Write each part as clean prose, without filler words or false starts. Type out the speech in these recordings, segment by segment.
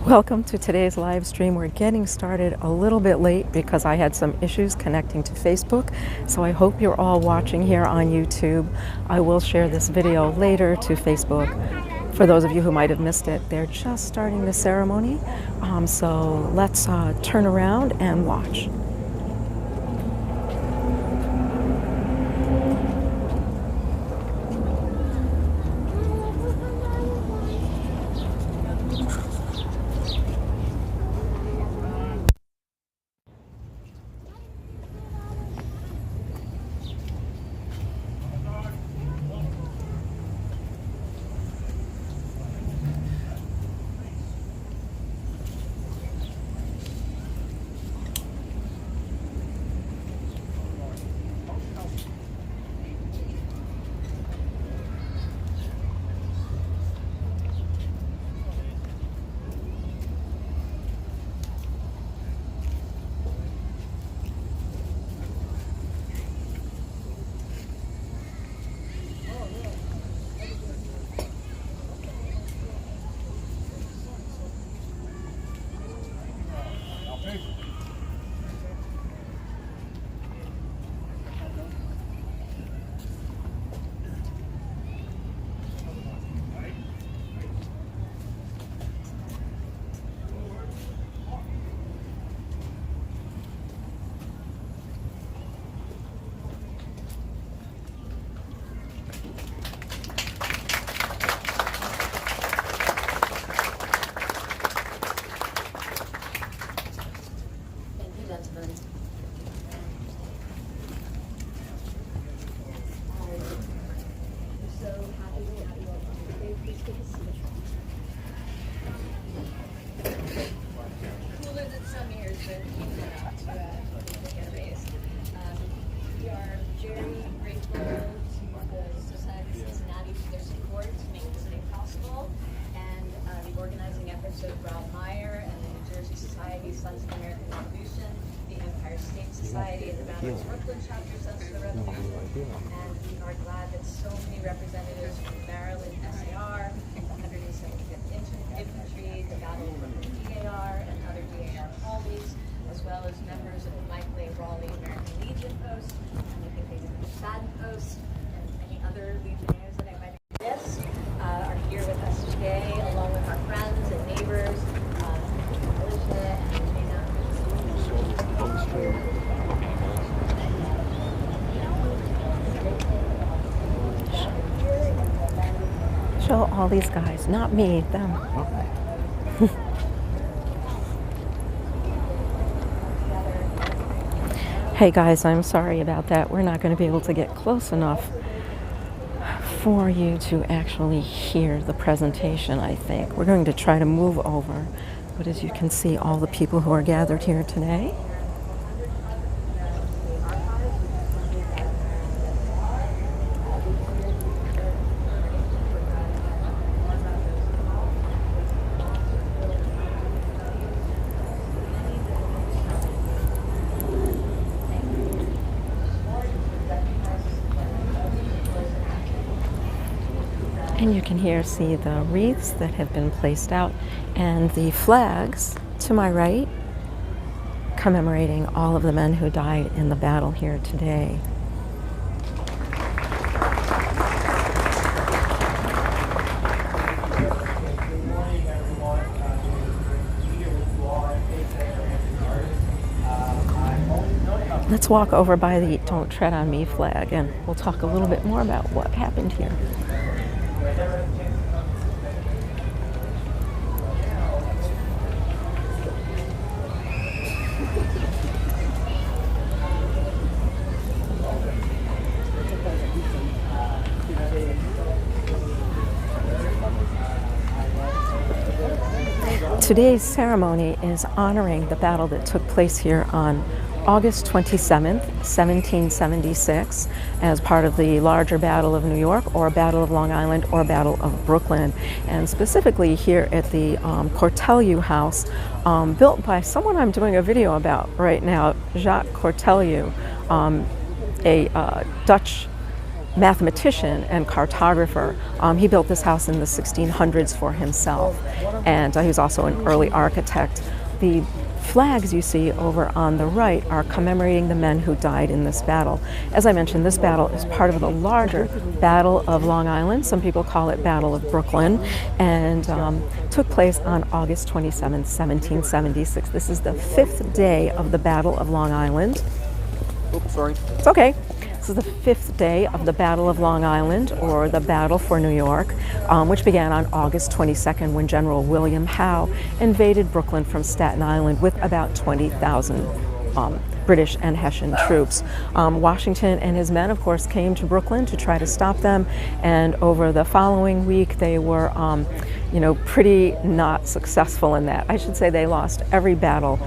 Welcome to today's live stream. We're getting started a little bit late because I had some issues connecting to Facebook. So I hope you're all watching here on YouTube. I will share this video later to Facebook. For those of you who might have missed it, they're just starting the ceremony. So let's turn around and watch. Society and the Maryland Brooklyn chapter Sons of the Revolution, and we are glad that so many representatives from Maryland SAR, the 175th Infantry, the Battle of Brooklyn DAR, and other DAR colleagues, as well as members of the Michael A. Raleigh American Legion Post, and I think they did the McFadden Post, and any other Legionnaires that I might have missed are here with us today, along with our friends and neighbors, Alicia and Dana. Show all these guys, not me, them. Hey guys, I'm sorry about that. We're not going to be able to get close enough for you to actually hear the presentation, I think. We're going to try to move over, but as you can see, all the people who are gathered here today. And you can here see the wreaths that have been placed out and the flags to my right commemorating all of the men who died in the battle here today. Let's walk over by the "Don't Tread on Me" flag and we'll talk a little bit more about what happened here. Today's ceremony is honoring the battle that took place here on August 27th, 1776, as part of the larger Battle of New York, or Battle of Long Island, or Battle of Brooklyn. And specifically here at the Cotelyou House, built by someone I'm doing a video about right now, Cotelyou, a Dutch mathematician and cartographer. He built this house in the 1600s for himself, and he was also an early architect. The flags you see over on the right are commemorating the men who died in this battle. As I mentioned, this battle is part of the larger Battle of Long Island. Some people call it Battle of Brooklyn, and took place on August 27, 1776. This is the 5th day of the Battle of Long Island. Oops, sorry. It's okay. This is the 5th day of the Battle of Long Island, or the Battle for New York, which began on August 22nd when General William Howe invaded Brooklyn from Staten Island with about 20,000 British and Hessian troops. Washington and his men, of course, came to Brooklyn to try to stop them, and over the following week they were pretty not successful in that. I should say they lost every battle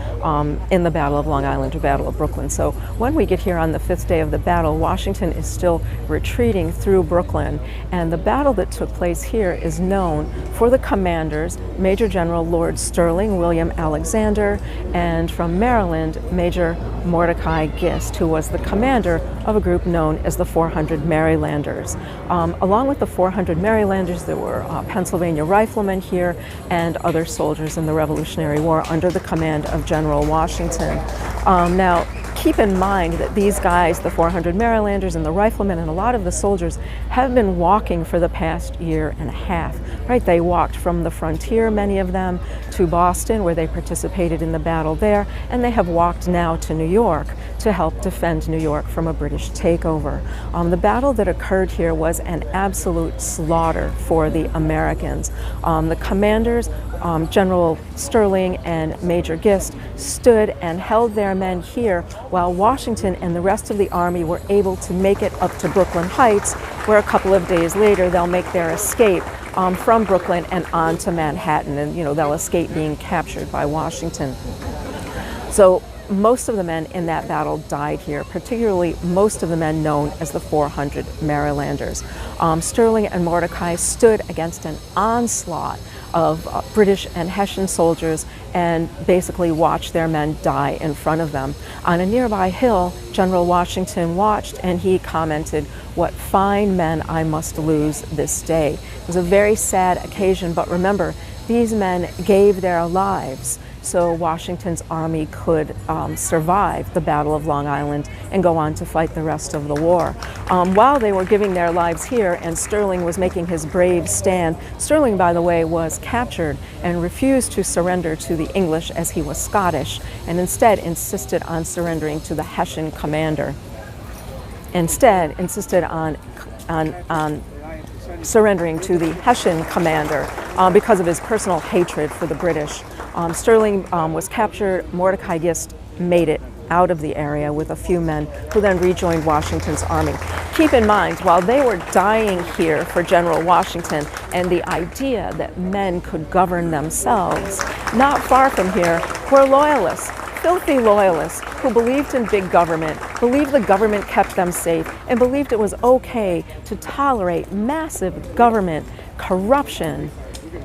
in the Battle of Long Island or Battle of Brooklyn. So when we get here on the 5th day of the battle, Washington is still retreating through Brooklyn, and the battle that took place here is known for the commanders, Major General Lord Sterling, William Alexander, and from Maryland, Major Mordecai Gist, who was the commander of a group known as the 400 Marylanders. Along with the 400 Marylanders, there were Pennsylvania Rifelemen here and other soldiers in the Revolutionary War under the command of General Washington. Now, keep in mind that these guys, the 400 Marylanders and the Riflemen and a lot of the soldiers, have been walking for the past year and a half, right? They walked from the frontier, many of them, to Boston, where they participated in the battle there, and they have walked now to New York to help defend New York from a British takeover. The battle that occurred here was an absolute slaughter for the Americans. The commanders, General Sterling and Major Gist, stood and held their men here while Washington and the rest of the army were able to make it up to Brooklyn Heights, where a couple of days later they'll make their escape from Brooklyn and on to Manhattan, and they'll escape being captured by Washington. So most of the men in that battle died here, particularly most of the men known as the 400 Marylanders. Sterling and Mordecai stood against an onslaught of British and Hessian soldiers and basically watched their men die in front of them. On a nearby hill, General Washington watched, and he commented, "What fine men I must lose this day." It was a very sad occasion, but remember, these men gave their lives so Washington's army could survive the Battle of Long Island and go on to fight the rest of the war. While they were giving their lives here and Sterling was making his brave stand, Sterling, by the way, was captured and refused to surrender to the English as he was Scottish, and instead insisted on surrendering to the Hessian commander. Instead, insisted on surrendering to the Hessian commander because of his personal hatred for the British. Sterling was captured. Mordecai Gist made it out of the area with a few men who then rejoined Washington's army. Keep in mind, while they were dying here for General Washington and the idea that men could govern themselves, not far from here were loyalists, filthy loyalists who believed in big government, believed the government kept them safe, and believed it was okay to tolerate massive government corruption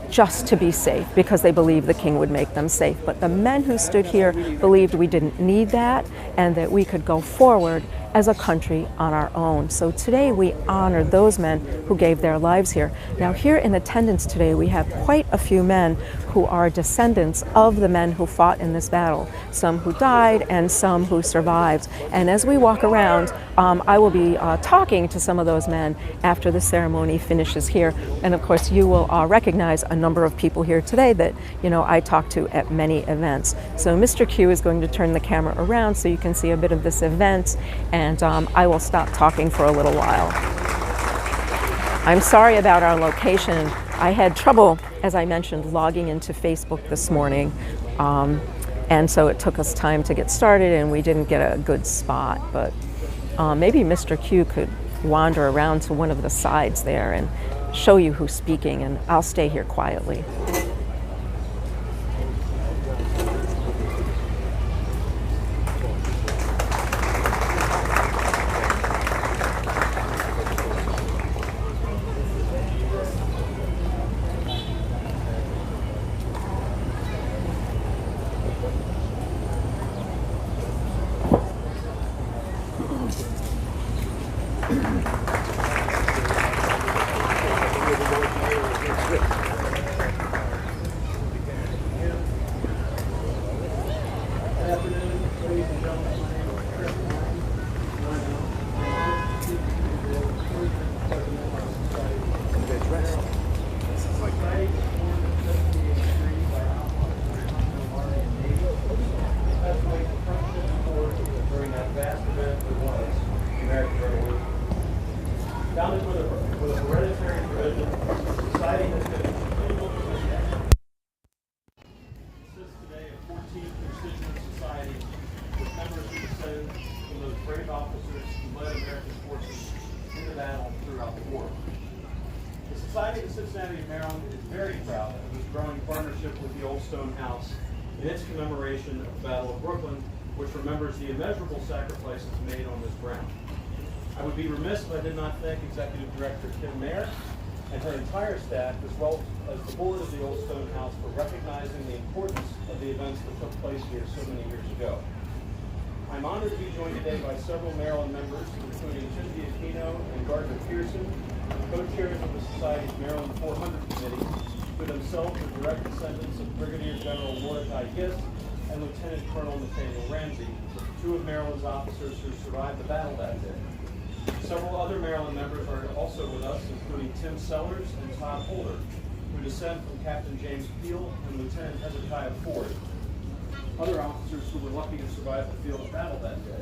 just to be safe because they believed the king would make them safe. But the men who stood here believed we didn't need that and that we could go forward as a country on our own. So today we honor those men who gave their lives here. Now here in attendance today we have quite a few men who are descendants of the men who fought in this battle, some who died and some who survived. And as we walk around, I will be talking to some of those men after the ceremony finishes here. And of course you will recognize a number of people here today that I talk to at many events. So Mr. Q is going to turn the camera around so you can see a bit of this event, and I will stop talking for a little while. I'm sorry about our location. I had trouble, as I mentioned, logging into Facebook this morning, and so it took us time to get started and we didn't get a good spot, but maybe Mr. Q could wander around to one of the sides there and show you who's speaking, and I'll stay here quietly. Founded with a hereditary tradition, the society has been a continual tradition. Consists today of 14 constituent societies with members who descend from those brave officers who led American forces into battle throughout the war. The Society of Cincinnati, Maryland is very proud of its growing partnership with the Old Stone House in its commemoration of the Battle of Brooklyn, which remembers the immeasurable sacrifices made on this ground. I would be remiss if I did not thank Executive Director Kim Mayer and her entire staff, as well as the board of the Old Stone House, for recognizing the importance of the events that took place here so many years ago. I'm honored to be joined today by several Maryland members, including Tim Diakino and Gardner Pearson, co-chairs of the Society's Maryland 400 Committee, who themselves are direct descendants of Brigadier General Mordecai Gist and Lieutenant Colonel Nathaniel Ramsey, two of Maryland's officers who survived the battle that day. Several other Maryland members are also with us, including Tim Sellers and Todd Holder, who descend from Captain James Peel and Lieutenant Hezekiah Ford, other officers who were lucky to survive the field of battle that day.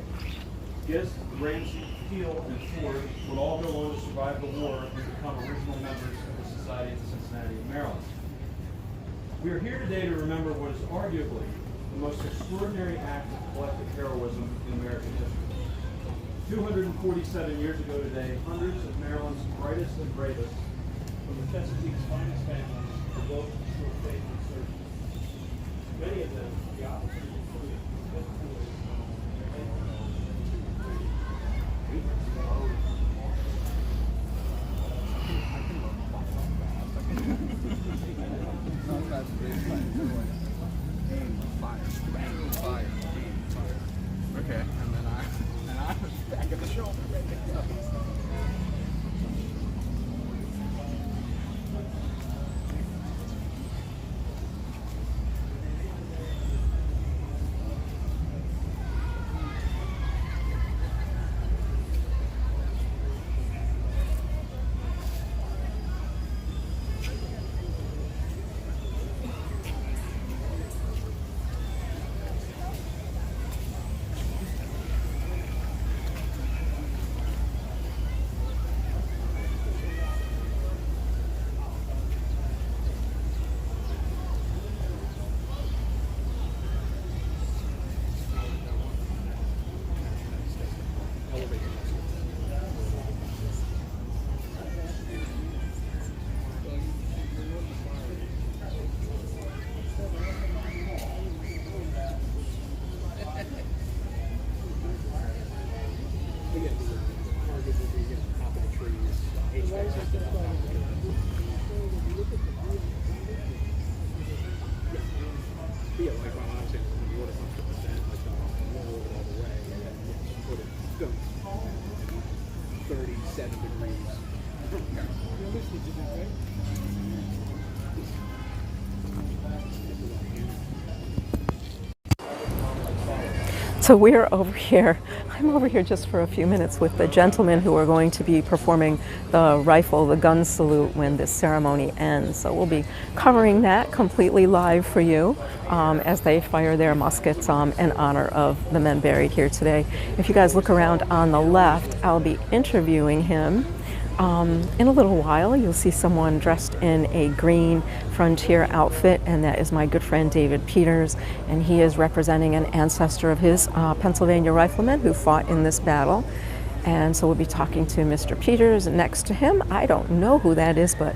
Gist, Ramsey, Peel, and Ford would all go on to survive the war and become original members of the Society of Cincinnati, Maryland. We are here today to remember what is arguably the most extraordinary act of collective heroism in American history. 247 years ago today, hundreds of Maryland's brightest and bravest, from the Chesapeake's finest families, devoted to a faith in service. Many of them, the officers included, okay, and I was back at the shoulder. Yeah, like when I was saying, when the water comes to percent, like roll it all the way, and then put it don't 37 degrees. So we're over here, I'm over here just for a few minutes with the gentlemen who are going to be performing the gun salute when this ceremony ends. So we'll be covering that completely live for you as they fire their muskets in honor of the men buried here today. If you guys look around on the left, I'll be interviewing him. In a little while, you'll see someone dressed in a green frontier outfit, and that is my good friend David Peters, and he is representing an ancestor of his, Pennsylvania Riflemen, who fought in this battle. And so we'll be talking to Mr. Peters. Next to him, I don't know who that is, but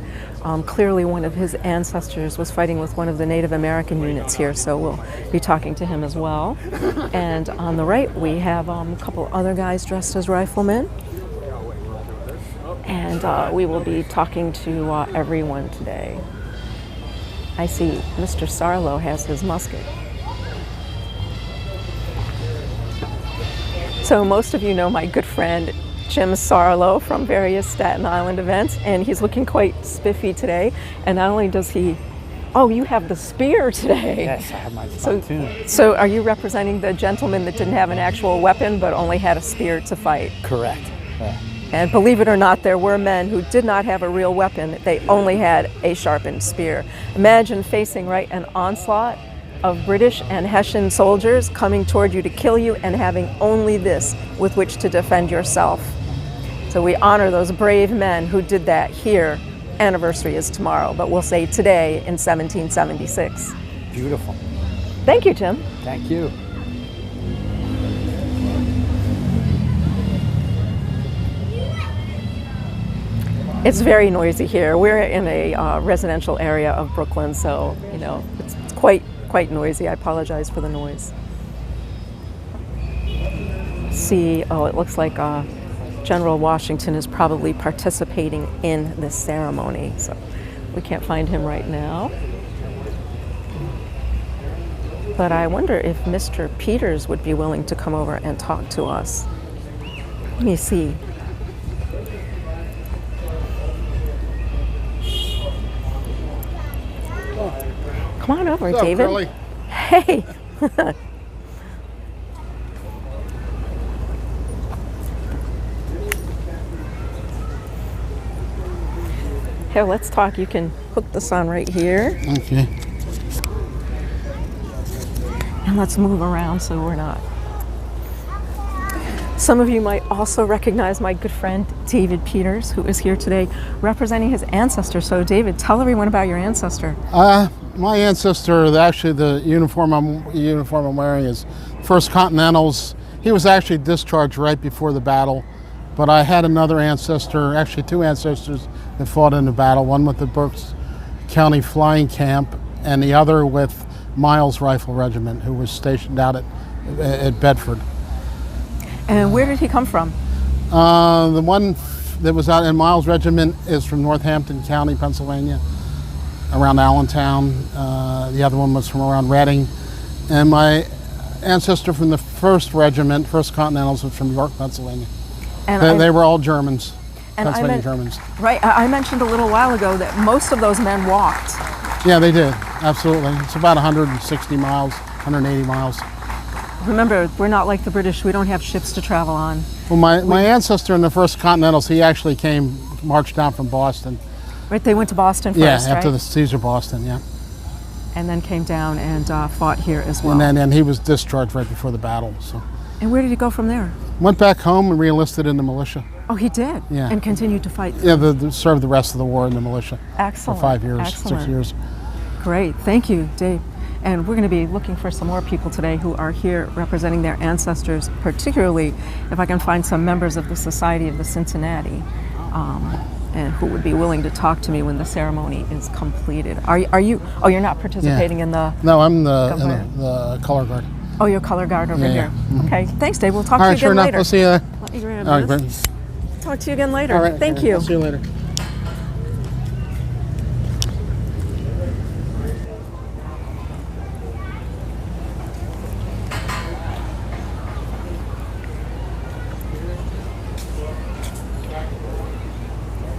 clearly one of his ancestors was fighting with one of the Native American units here, so we'll be talking to him as well. And on the right, we have a couple other guys dressed as riflemen. And we will be talking to everyone today. I see Mr. Sarlo has his musket. So most of you know my good friend Jim Sarlo from various Staten Island events, and he's looking quite spiffy today. And not only does he, oh, you have the spear today. Yes, I have my pontoon. So are you representing the gentleman that didn't have an actual weapon but only had a spear to fight? Correct. Yeah. And believe it or not, there were men who did not have a real weapon. They only had a sharpened spear. Imagine facing an onslaught of British and Hessian soldiers coming toward you to kill you and having only this with which to defend yourself. So we honor those brave men who did that here. Anniversary is tomorrow, but we'll say today in 1776. Beautiful. Thank you, Tim. Thank you. It's very noisy here. We're in a residential area of Brooklyn, so you know it's quite noisy. I apologize for the noise. See, oh, it looks like General Washington is probably participating in this ceremony, so we can't find him right now. But I wonder if Mr. Peters would be willing to come over and talk to us. Let me see. Come on over, What's up, David. Curly? Hey. Here, let's talk. You can hook this on right here. Okay. And let's move around so we're not. Some of you might also recognize my good friend David Peters, who is here today representing his ancestor. So David, tell everyone about your ancestor. My ancestor, actually the uniform I'm wearing is 1st Continentals. He was actually discharged right before the battle, but I had another ancestor, actually 2 ancestors that fought in the battle, one with the Berks County Flying Camp and the other with Miles Rifle Regiment, who was stationed out at Bedford. And where did he come from? The one that was out in Miles Regiment is from Northampton County, Pennsylvania, around Allentown. The other one was from around Reading. And my ancestor from the 1st Regiment, 1st Continentals, was from York, Pennsylvania. And they were all Germans, and Pennsylvania Germans. Right, I mentioned a little while ago that most of those men walked. Yeah, they did, absolutely. It's about 160 miles, 180 miles. Remember, we're not like the British. We don't have ships to travel on. Well, my ancestor in the 1st Continentals, he actually marched down from Boston. Right, they went to Boston first, Yeah, right? after the Caesar Boston, yeah. And then came down and fought here as well. And he was discharged right before the battle. So And where did he go from there? went back home and re-enlisted in the militia. Oh, he did? Yeah. And continued to fight? Yeah, served the rest of the war in the militia. Excellent. For 5 years, Excellent. 6 years. Great, thank you, Dave. And we're going to be looking for some more people today who are here representing their ancestors, particularly if I can find some members of the Society of the Cincinnati, and who would be willing to talk to me when the ceremony is completed. Are you? Oh, you're not participating in the. No, I'm in Gunfire. the color guard. Oh, you're color guard over Yeah, here. yeah. Mhm. Okay, thanks, Dave. We'll talk All to you right, sure again enough. later. We'll see you there. Let me grab All right, this. great. Talk to you again later. All right, Thank all right. you. I'll see you later.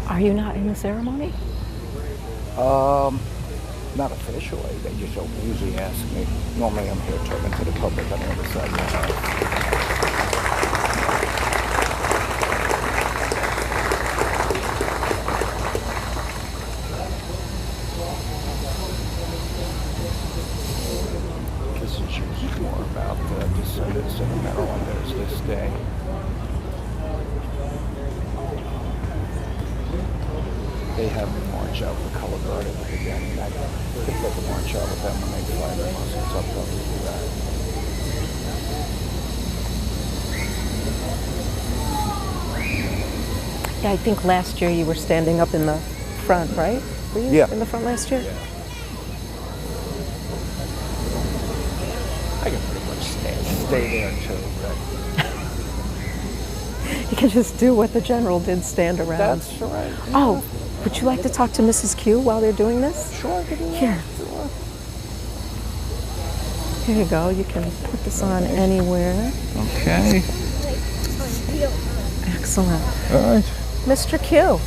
Are you not in the ceremony? Not officially. They just don't usually ask me. Normally I'm here talking to the public on the other side of the house. This is usually more about the descendants of the Marylanders this day. They have them march out the color guard at the beginning. I think they can march out with them when they fly their muskets up. They'll do that. Yeah, I think last year you were standing up in the front, right? Were you Yeah. in the front last year? I can pretty much stay there too, right? You can just do what the general did, stand around. That's right. Oh, would you like to talk to Mrs. Q while they're doing this? Sure, I can do that. Here. Sure. Here you go. You can put this on anywhere. Okay. Excellent. All right. Mr. Q.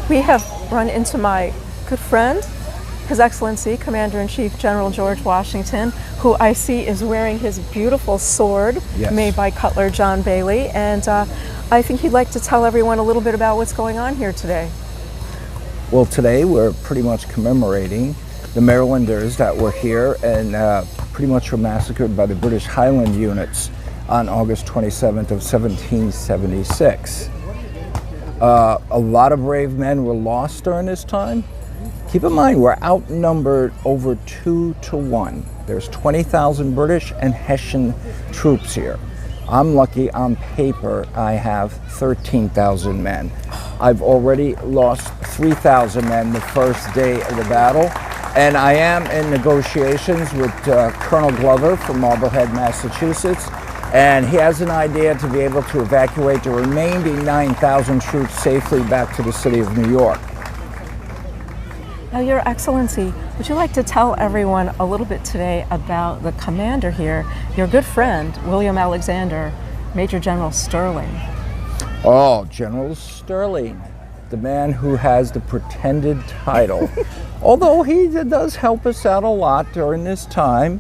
We have run into my good friend, His Excellency, Commander-in-Chief General George Washington, who I see is wearing his beautiful sword Yes. made by Cutler John Bailey. And I think he'd like to tell everyone a little bit about what's going on here today. Well, today we're pretty much commemorating the Marylanders that were here and pretty much were massacred by the British Highland units on August 27th of 1776. A lot of brave men were lost during this time. Keep in mind, we're outnumbered over 2 to 1. There's 20,000 British and Hessian troops here. I'm lucky on paper I have 13,000 men. I've already lost 3,000 men the first day of the battle, and I am in negotiations with Colonel Glover from Marblehead, Massachusetts, and he has an idea to be able to evacuate the remaining 9,000 troops safely back to the city of New York. Now, Your Excellency, would you like to tell everyone a little bit today about the commander here, your good friend, William Alexander, Major General Sterling? Oh, General Sterling, the man who has the pretended title. Although he does help us out a lot during this time.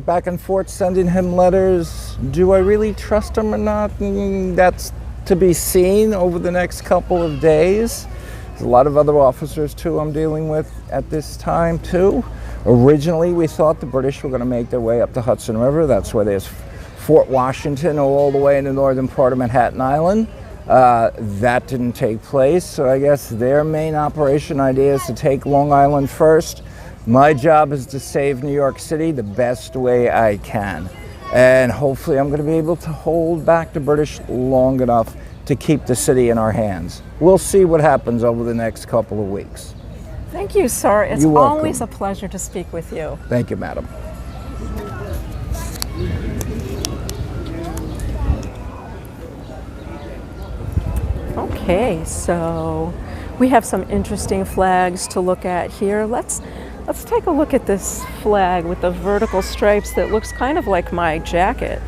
Back and forth sending him letters. Do I really trust him or not? That's to be seen over the next couple of days. There's a lot of other officers too I'm dealing with at this time too. Originally we thought the British were going to make their way up the Hudson River. That's where there's Fort Washington all the way in the northern part of Manhattan Island. That didn't take place, so I guess their main operation idea is to take Long Island first. My job is to save New York City the best way I can. And hopefully I'm going to be able to hold back the British long enough to keep the city in our hands. We'll see what happens over the next couple of weeks. Thank you, sir. It's You're welcome. always a pleasure to speak with you. Thank you, madam. Okay, so we have some interesting flags to look at here. Let's take a look at this flag with the vertical stripes that looks kind of like my jacket.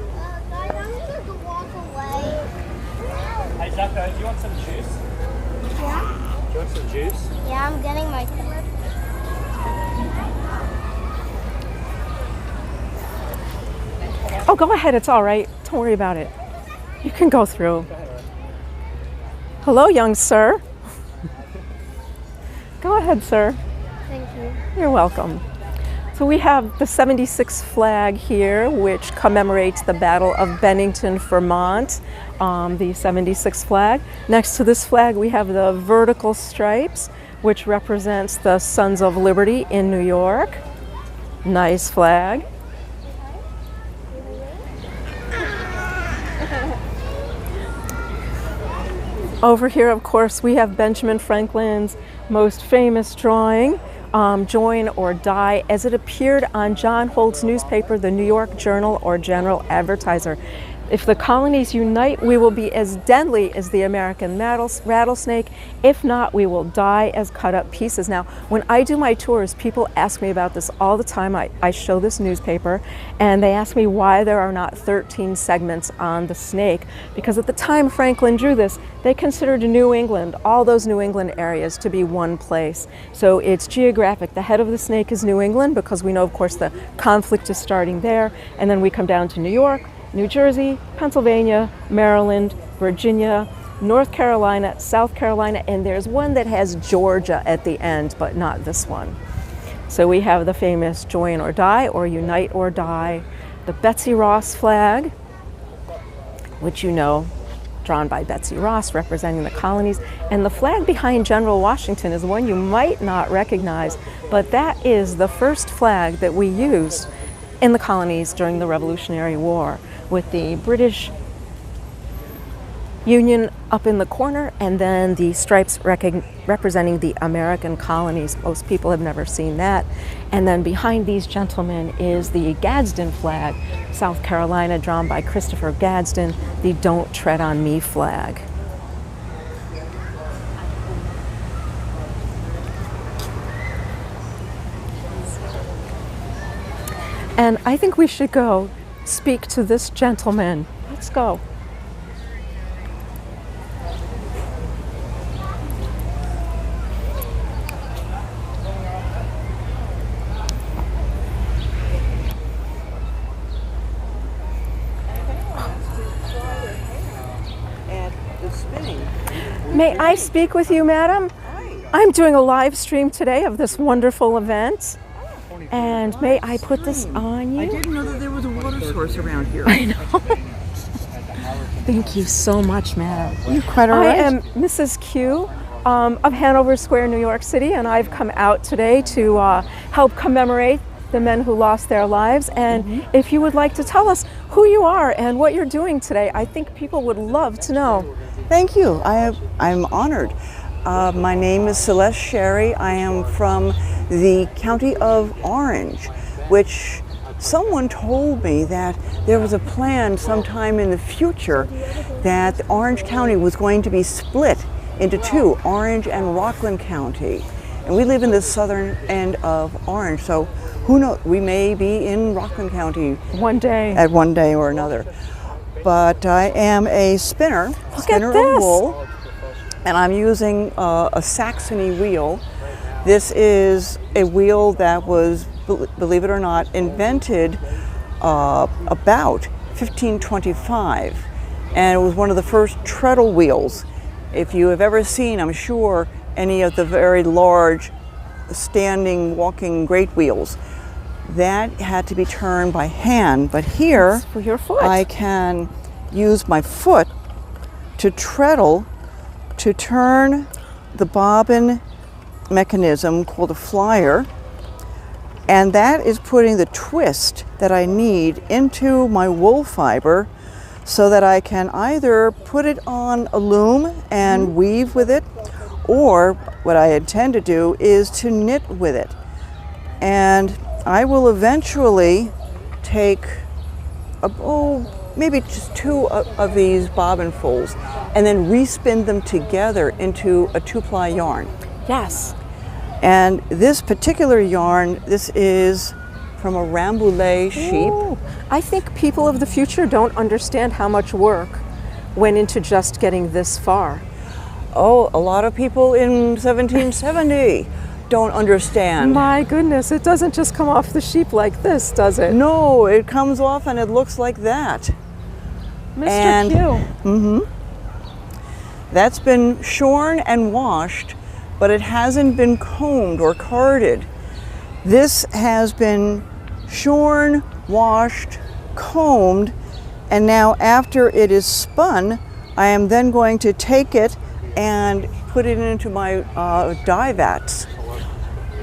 Hey Zucko, do you want some juice? Yeah? Do you want some juice? Yeah, I'm getting my cup. Oh, go ahead, it's all right. Don't worry about it. You can go through. Hello, young sir. Go ahead, sir. Thank you. You're welcome. So we have the 76th flag here, which commemorates the Battle of Bennington, Vermont, the 76th flag. Next to this flag, we have the vertical stripes, which represents the Sons of Liberty in New York. Nice flag. Over here, of course, we have Benjamin Franklin's most famous drawing, Join or Die, as it appeared on John Holt's newspaper, the New York Journal or General Advertiser. If the colonies unite, we will be as deadly as the American rattlesnake. If not, we will die as cut up pieces. Now, when I do my tours, people ask me about this all the time. I show this newspaper, and they ask me why there are not 13 segments on the snake. Because at the time Franklin drew this, they considered New England, all those New England areas, to be one place. So it's geographic. The head of the snake is New England, because we know, of course, the conflict is starting there. And then we come down to New York, New Jersey, Pennsylvania, Maryland, Virginia, North Carolina, South Carolina, and there's one that has Georgia at the end, but not this one. So we have the famous Join or Die, or Unite or Die, the Betsy Ross flag, which you know, drawn by Betsy Ross, representing the colonies, and the flag behind General Washington is one you might not recognize, but that is the first flag that we used in the colonies during the Revolutionary War, with the British Union up in the corner and then the stripes representing the American colonies. Most people have never seen that. And then behind these gentlemen is the Gadsden flag, South Carolina, drawn by Christopher Gadsden, the Don't Tread on Me flag. And I think we should go speak to this gentleman. Let's go. May I speak with you, madam? I'm doing a live stream today of this wonderful event. And may I put this on you? I didn't know that there was a water racehorse around here. I know. Thank you so much, madam. You're quite all I right. am Mrs. Q of Hanover Square, New York City, and I've come out today to help commemorate the men who lost their lives. And if you would like to tell us who you are and what you're doing today, I think people would love to know. Thank you. I'm honored. My name is Celeste Sherry. I am from the county of Orange, which someone told me that there was a plan sometime in the future that Orange County was going to be split into two, Orange and Rockland County. And we live in the southern end of Orange, so who knows, we may be in Rockland County one day. At one day or another. But I am a spinner of wool, and I'm using a Saxony wheel. This is a wheel that was, believe it or not, invented about 1525, and it was one of the first treadle wheels. If you have ever seen, I'm sure, any of the very large standing, walking great wheels, that had to be turned by hand. But here, for your foot. I can use my foot to treadle, to turn the bobbin mechanism called a flyer, and that is putting the twist that I need into my wool fiber so that I can either put it on a loom and weave with it, or what I intend to do is to knit with it. And I will eventually take maybe just two of these bobbin folds and then respin them together into a 2-ply yarn. Yes. And this particular yarn, this is from a Rambouillet sheep. Ooh. I think people of the future don't understand how much work went into just getting this far. Oh, a lot of people in 1770 don't understand. My goodness, it doesn't just come off the sheep like this, does it? No, it comes off and it looks like that. Mr. Q. That's been shorn and washed, but it hasn't been combed or carded. This has been shorn, washed, combed, and now after it is spun, I am then going to take it and put it into my dye vats.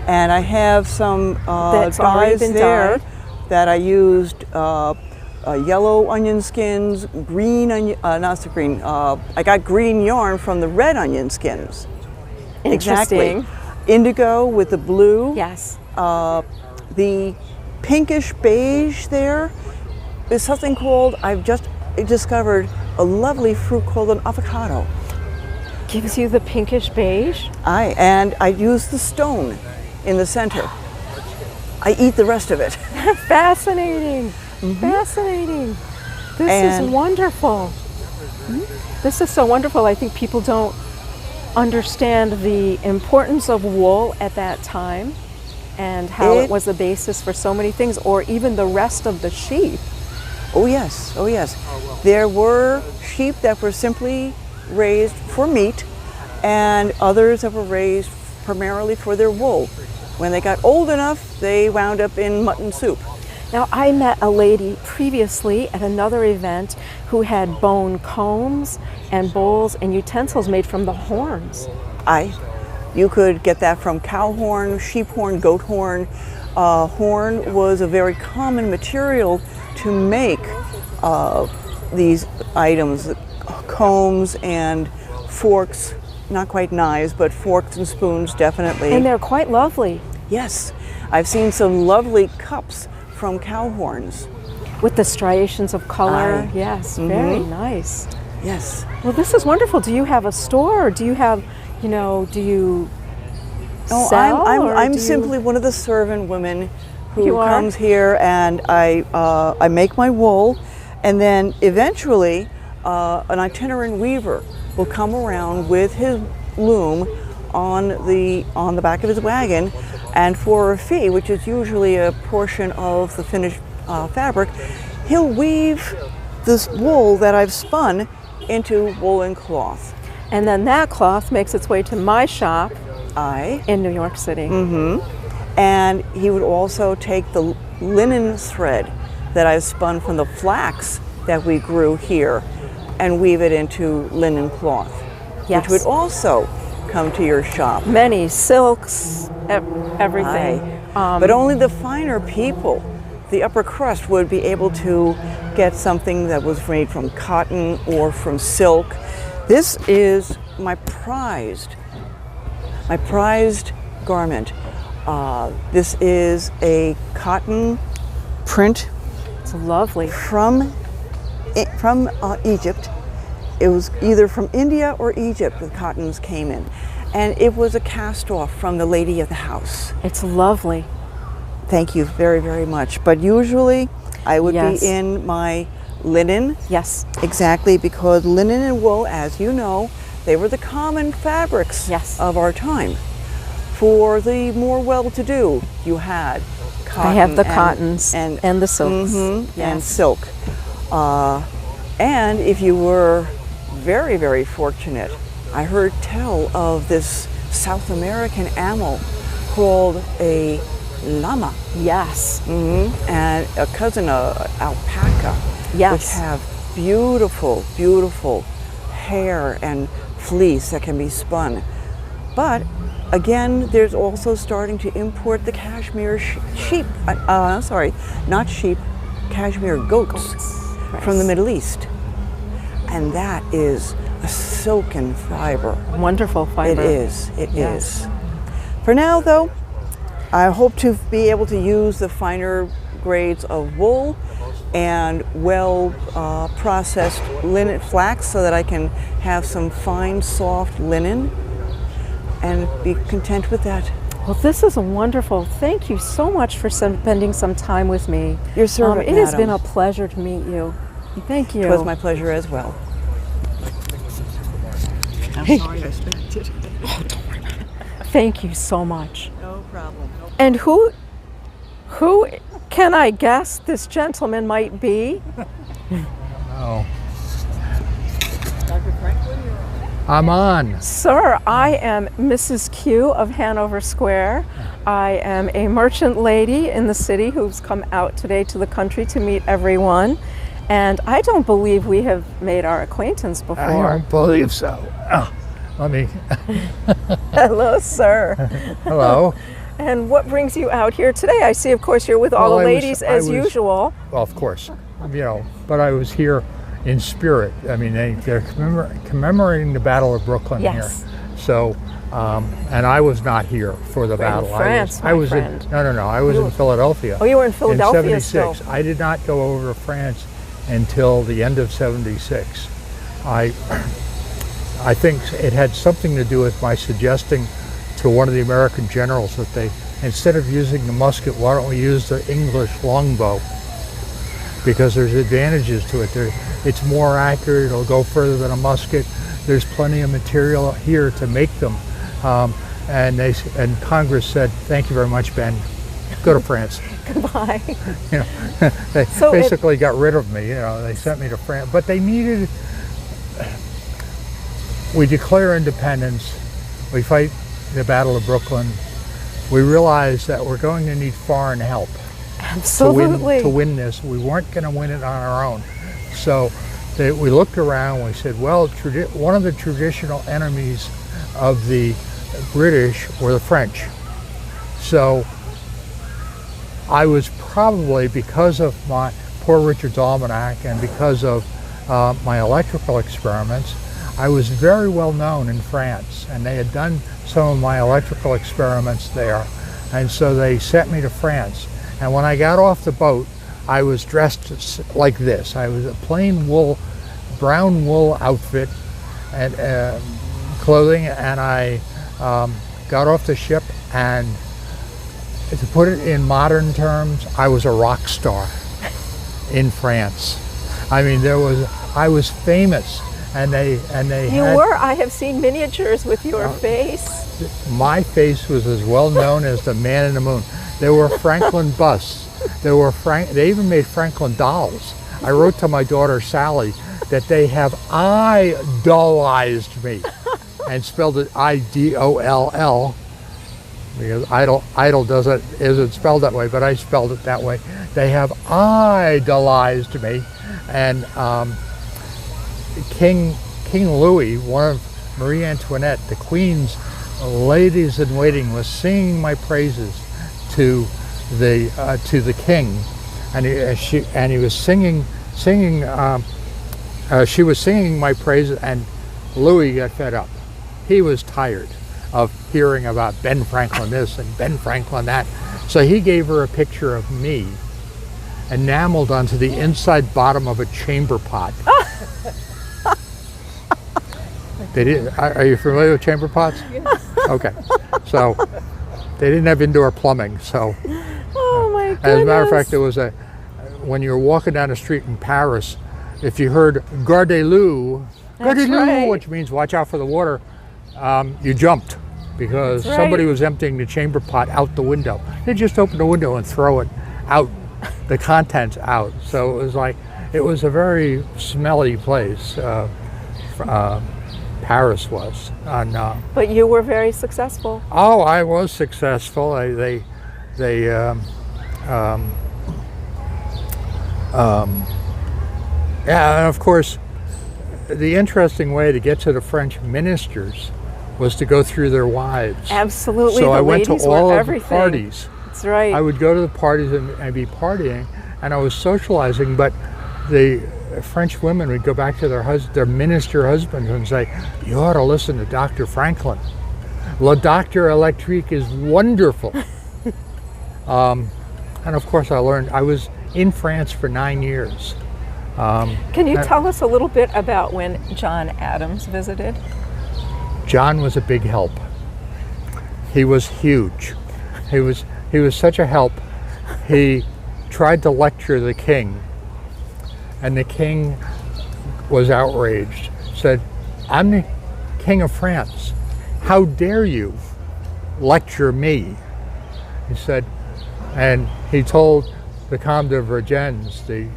And I have some dyes there that I used, yellow onion skins, green onion, not the green, I got green yarn from the red onion skins. Interesting. Exactly. Indigo with the blue. Yes. The pinkish beige there is something called, I've just discovered a lovely fruit called an avocado. Gives you the pinkish beige? And I use the stone in the center. I eat the rest of it. Fascinating. Fascinating. This is wonderful. This is so wonderful. I think people don't understand the importance of wool at that time and how it was the basis for so many things, or even the rest of the sheep. Oh yes, oh yes. There were sheep that were simply raised for meat, and others that were raised primarily for their wool. When they got old enough, they wound up in mutton soup. Now, I met a lady previously at another event who had bone combs and bowls and utensils made from the horns. You could get that from cow horn, sheep horn, goat horn. Horn was a very common material to make these items, combs and forks, not quite knives, but forks and spoons definitely. And they're quite lovely. Yes, I've seen some lovely cups from cow horns. With the striations of color, yes, very nice. Yes. Well, this is wonderful. Do you have a store, or do you have, do you sell? I'm simply one of the servant women who comes here, and I make my wool, and then eventually an itinerant weaver will come around with his loom on the back of his wagon, and for a fee, which is usually a portion of the finished fabric, he'll weave this wool that I've spun into woolen cloth. And then that cloth makes its way to my shop in New York City. And he would also take the linen thread that I've spun from the flax that we grew here and weave it into linen cloth, Yes. which would also come to your shop. Many silks, everything. But only the finer people, the upper crust, would be able to get something that was made from cotton or from silk. This is my prized garment. This is a cotton print. It's lovely. From Egypt. It was either from India or Egypt the cottons came in. And it was a cast off from the lady of the house. It's lovely. Thank you very, very much. But usually I would Yes. be in my linen. Yes. Exactly, because linen and wool, as you know, they were the common fabrics Yes. of our time. For the more well-to-do, you had cotton. I have the and- cottons and the silks. and Yes. silk. And if you were very, very fortunate, I heard tell of this South American animal called a llama. Yes. And a cousin of alpaca, Yes. which have beautiful, beautiful hair and fleece that can be spun. But again, there's also starting to import the cashmere sheep, not sheep, cashmere goats from the Middle East. And that is a silken fiber. Wonderful fiber. It is, it Yes. is. For now though, I hope to be able to use the finer grades of wool and well processed linen flax so that I can have some fine, soft linen and be content with that. Well, this is wonderful. Thank you so much for spending some time with me. Your servant, It has been madam. a pleasure to meet you. Thank you. It was my pleasure as well. I'm sorry I spanked it. Thank you so much. No problem. And who can I guess this gentleman might be? Oh, Dr. Franklin, you're I'm on. Sir, I am Mrs. Q of Hanover Square. I am a merchant lady in the city who's come out today to the country to meet everyone. And I don't believe we have made our acquaintance I before. don't believe so. Let me. Hello, sir. Hello. And what brings you out here today? I see, of course, you're with all Well, the I was- ladies I as was- usual. Well, of course, but I was here in spirit. I mean, they're commemorating the Battle of Brooklyn Yes. here. So, and I was not here for the You're in battle. France, I my was friend. in, no. I was in Philadelphia. Oh, you were in Philadelphia in '76. still. I did not go over to France until the end of '76. I think it had something to do with my suggesting to one of the American generals that they, instead of using the musket, why don't we use the English longbow? Because there's advantages to it. It's more accurate, it'll go further than a musket. There's plenty of material here to make them. And Congress said, thank you very much, Ben. Go to France. Goodbye. They So basically got rid of me. They sent me to France, but they needed. We declare independence. We fight the Battle of Brooklyn. We realize that we're going to need foreign help Absolutely. to win this. We weren't going to win it on our own. So we looked around. We said, well, one of the traditional enemies of the British were the French. So I was probably, because of my Poor Richard's Almanac and because of my electrical experiments, I was very well known in France, and they had done some of my electrical experiments there. And so they sent me to France. And when I got off the boat, I was dressed like this. I was a plain wool, brown wool outfit and clothing, and I got off the ship, and to put it in modern terms, I was a rock star in France. I mean, I was famous, and they You were. I have seen miniatures with your face. My face was as well known as the Man in the Moon. There were Franklin busts. They even made Franklin dolls. I wrote to my daughter Sally that they have idolized me, and spelled it IDOLL. because idol isn't spelled that way, but I spelled it that way. They have idolized me, and King Louis, one of Marie Antoinette, the Queen's ladies in waiting, was singing my praises to the king, and he was singing. She was singing my praises, and Louis got fed up. He was tired of hearing about Ben Franklin this and Ben Franklin that. So he gave her a picture of me enameled onto the inside bottom of a chamber pot. Are you familiar with chamber pots? Okay. So they didn't have indoor plumbing. So Oh my goodness. as a matter of fact, there was when you were walking down the street in Paris, if you heard Gardez-Lou, right. which means watch out for the water, you jumped because That's right. somebody was emptying the chamber pot out the window. They just open the window and throw it out, the contents out. So it was a very smelly place. Paris was. But you were very successful. Oh, I was successful. Yeah, and of course, the interesting way to get to the French ministers was to go through their wives. Absolutely. So the I went to ladies all were of everything. the parties. That's right. I would go to the parties and be partying, and I was socializing, but the French women would go back to their minister husbands and say, you ought to listen to Dr. Franklin. Le Docteur Electrique is wonderful. And of course I was in France for 9 years. Can you tell us a little bit about when John Adams visited? John was a big help. He was huge. He was such a help. He tried to lecture the king, and the king was outraged. Said, I'm the King of France. How dare you lecture me? He said, and he told the Comte de Vergennes, the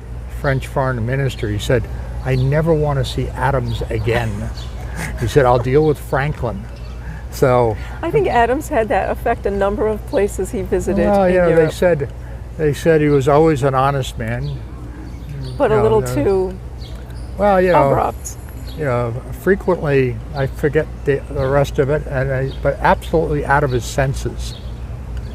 French foreign minister, he said, I never want to see Adams again. He said, I'll deal with Franklin. So I think Adams had that affect a number of places he visited well, in Europe. Europe. They said he was always an honest man. But a little too abrupt. Frequently, I forget the rest of it, but absolutely out of his senses.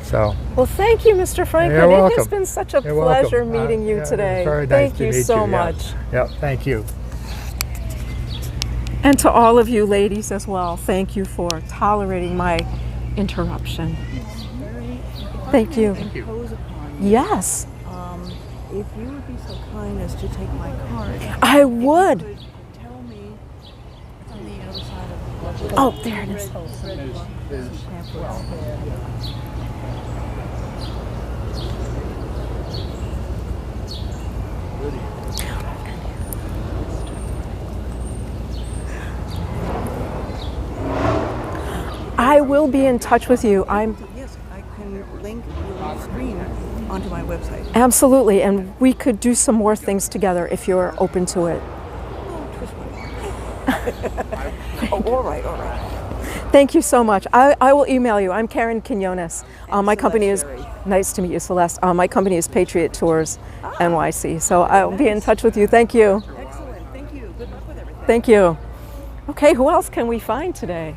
So. Well, thank you, Mr. Franklin. You're welcome. It has been such a You're pleasure welcome. meeting you It's today. very nice Thank to you meet so you. much. Yeah, thank you. And to all of you ladies as well, thank you for tolerating my interruption. Thank you. Impose upon you. Yes, If you would be so kind as to take my card. I would. If you could tell me it's on the other side of the Oh, there it is. I will be in touch with you. Yes, I can link your screen onto my website. Absolutely, and we could do some more things together if you're open to it. Oh, all right. Thank you so much. I will email you. I'm Karen Quinones. My company is, nice to meet you, Celeste. My company is Patriot Tours NYC. So I'll be in touch with you. Thank you. Excellent. Thank you. Good luck with everything. Thank you. Okay, who else can we find today?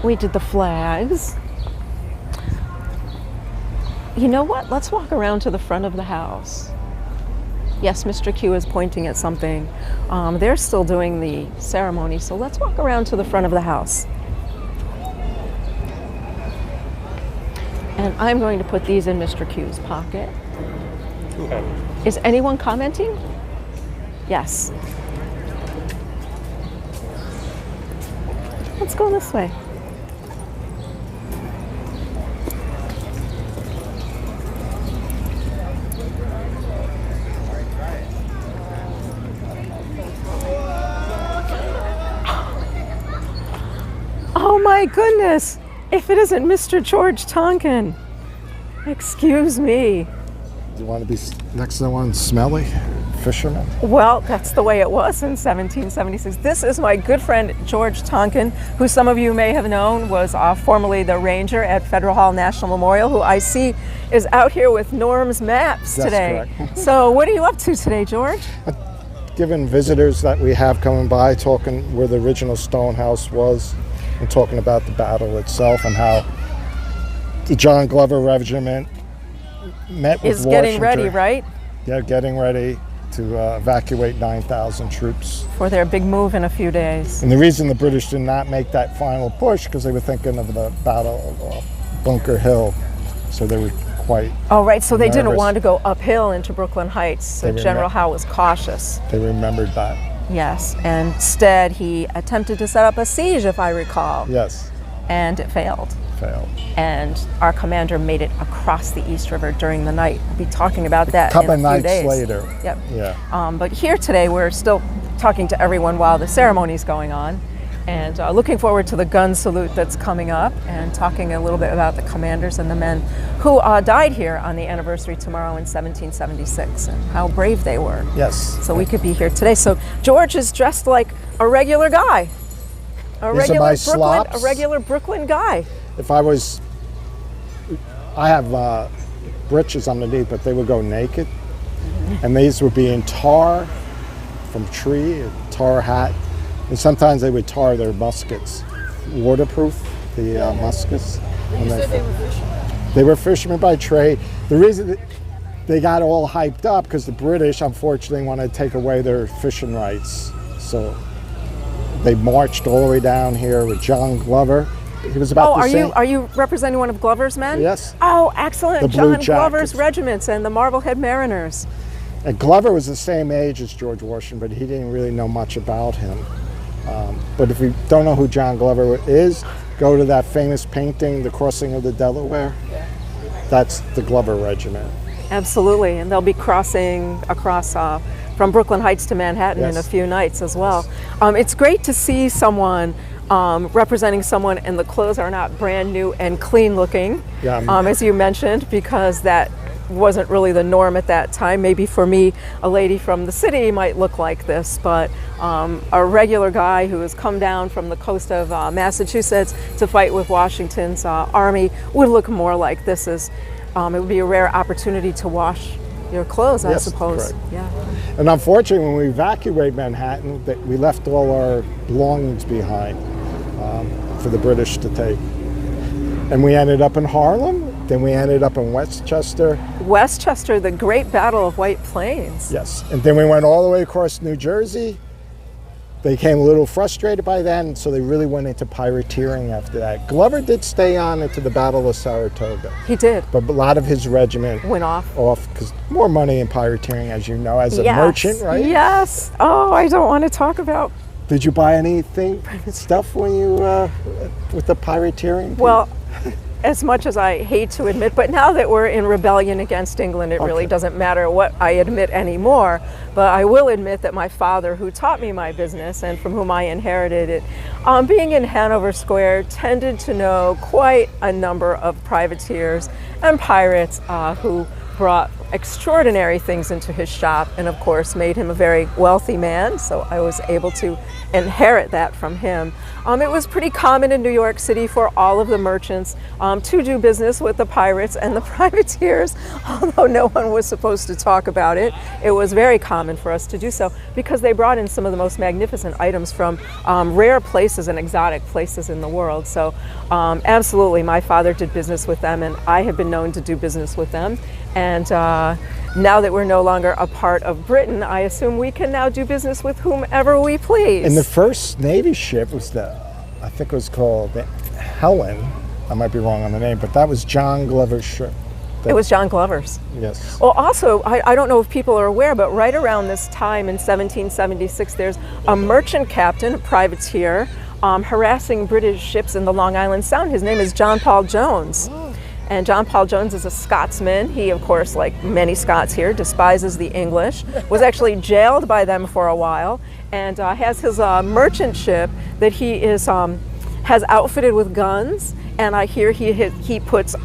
We did the flags. You know what? Let's walk around to the front of the house. Yes, Mr. Q is pointing at something. They're still doing the ceremony, so let's walk around to the front of the house. And I'm going to put these in Mr. Q's pocket. Okay. Is anyone commenting? Yes. Let's go this way. Oh my goodness, if it isn't Mr. George Tonkin. Excuse me. Do you want to be next to the one smelly? fishermen. Well, that's the way it was in 1776. This is my good friend George Tonkin, who some of you may have known was formerly the ranger at Federal Hall National Memorial, who I see is out here with Norm's maps today. Correct. So what are you up to today, George? Given visitors that we have coming by, talking where the original stone house was, and talking about the battle itself and how the John Glover Regiment met with Is Washington. getting ready, right? Yeah, getting ready to evacuate 9,000 troops. For their big move in a few days. And the reason the British did not make that final push, because they were thinking of the Battle of Bunker Hill, so they were quite Oh, right, so they didn't nervous. want to go uphill into Brooklyn Heights, so They General Howe was cautious. They remembered that. Yes, and instead he attempted to set up a siege, if I recall. Yes. And it failed. Failed. And our commander made it across the East River during the night. We'll be talking about that Couple in a few nights days. later. Yep. Yeah. But here today, we're still talking to everyone while the ceremony's going on, and looking forward to the gun salute that's coming up, and talking a little bit about the commanders and the men who died here on the anniversary tomorrow in 1776, and how brave they were. Yes. So we could be here today. So George is dressed like a regular guy. A These are my slops. A regular Brooklyn guy. If I was, I have breeches underneath, but they would go naked. And these would be in tar from tree, a tar hat. And sometimes they would tar their muskets, waterproof, the muskets. You said they were fishermen. They were fishermen by trade. The reason that they got all hyped up because the British, unfortunately, wanted to take away their fishing rights. So they marched all the way down here with John Glover. He was about the same. Are you representing one of Glover's men? Yes. Oh, excellent. The Blue John Glover's Jackets. regiments and the Marblehead Mariners. And Glover was the same age as George Washington, but he didn't really know much about him. But if you don't know who John Glover is, go to that famous painting, The Crossing of the Delaware. That's the Glover Regiment. Absolutely, and they'll be crossing across from Brooklyn Heights to Manhattan in a Yes. few nights as well. It's great to see someone representing someone, and the clothes are not brand new and clean looking, Yeah. as you mentioned, because that wasn't really the norm at that time. Maybe for me, a lady from the city might look like this, but a regular guy who has come down from the coast of Massachusetts to fight with Washington's army would look more like this. It would be a rare opportunity to wash your clothes, I Yes, suppose. correct. Yeah. And unfortunately, when we evacuated Manhattan, we left all our belongings behind for the British to take. And we ended up in Harlem, then we ended up in Westchester. Westchester, the great Battle of White Plains. Yes, and then we went all the way across New Jersey. They became a little frustrated by then, so they really went into privateering after that. Glover did stay on into the Battle of Saratoga. He did. But a lot of his regiment Went off. because more money in privateering, as you know, as a Yes. merchant, right? Yes. Oh, I don't want to talk about. Did you buy anything, stuff when you, with the privateering? Well, as much as I hate to admit, but now that we're in rebellion against England, it really Okay. doesn't matter what I admit anymore. But I will admit that my father, who taught me my business and from whom I inherited it, being in Hanover Square, tended to know quite a number of privateers and pirates who brought extraordinary things into his shop, and of course made him a very wealthy man, so I was able to inherit that from him. It was pretty common in New York City for all of the merchants to do business with the pirates and the privateers, although no one was supposed to talk about it. It was very common for us to do so because they brought in some of the most magnificent items from rare places and exotic places in the world. So absolutely, my father did business with them, and I have been known to do business with them. And now that we're no longer a part of Britain, I assume we can now do business with whomever we please. And the first Navy ship was I think it was called the Helen. I might be wrong on the name, but that was John Glover's ship. It was John Glover's. Yes. Well, also, I don't know if people are aware, but right around this time in 1776, there's a merchant captain, a privateer, harassing British ships in the Long Island Sound. His name is John Paul Jones. And John Paul Jones is a Scotsman. He, of course, like many Scots here, despises the English, was actually jailed by them for a while, and has his merchant ship that he is has outfitted with guns. And I hear he puts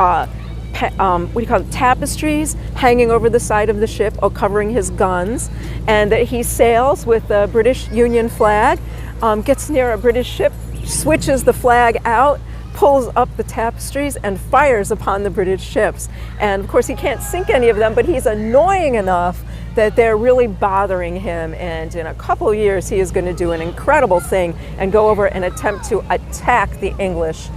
what do you call it, tapestries hanging over the side of the ship or covering his guns, and that he sails with the British Union flag, gets near a British ship, switches the flag out, pulls up the tapestries and fires upon the British ships. And of course he can't sink any of them, but he's annoying enough that they're really bothering him, and in a couple of years he is going to do an incredible thing and go over and attempt to attack the English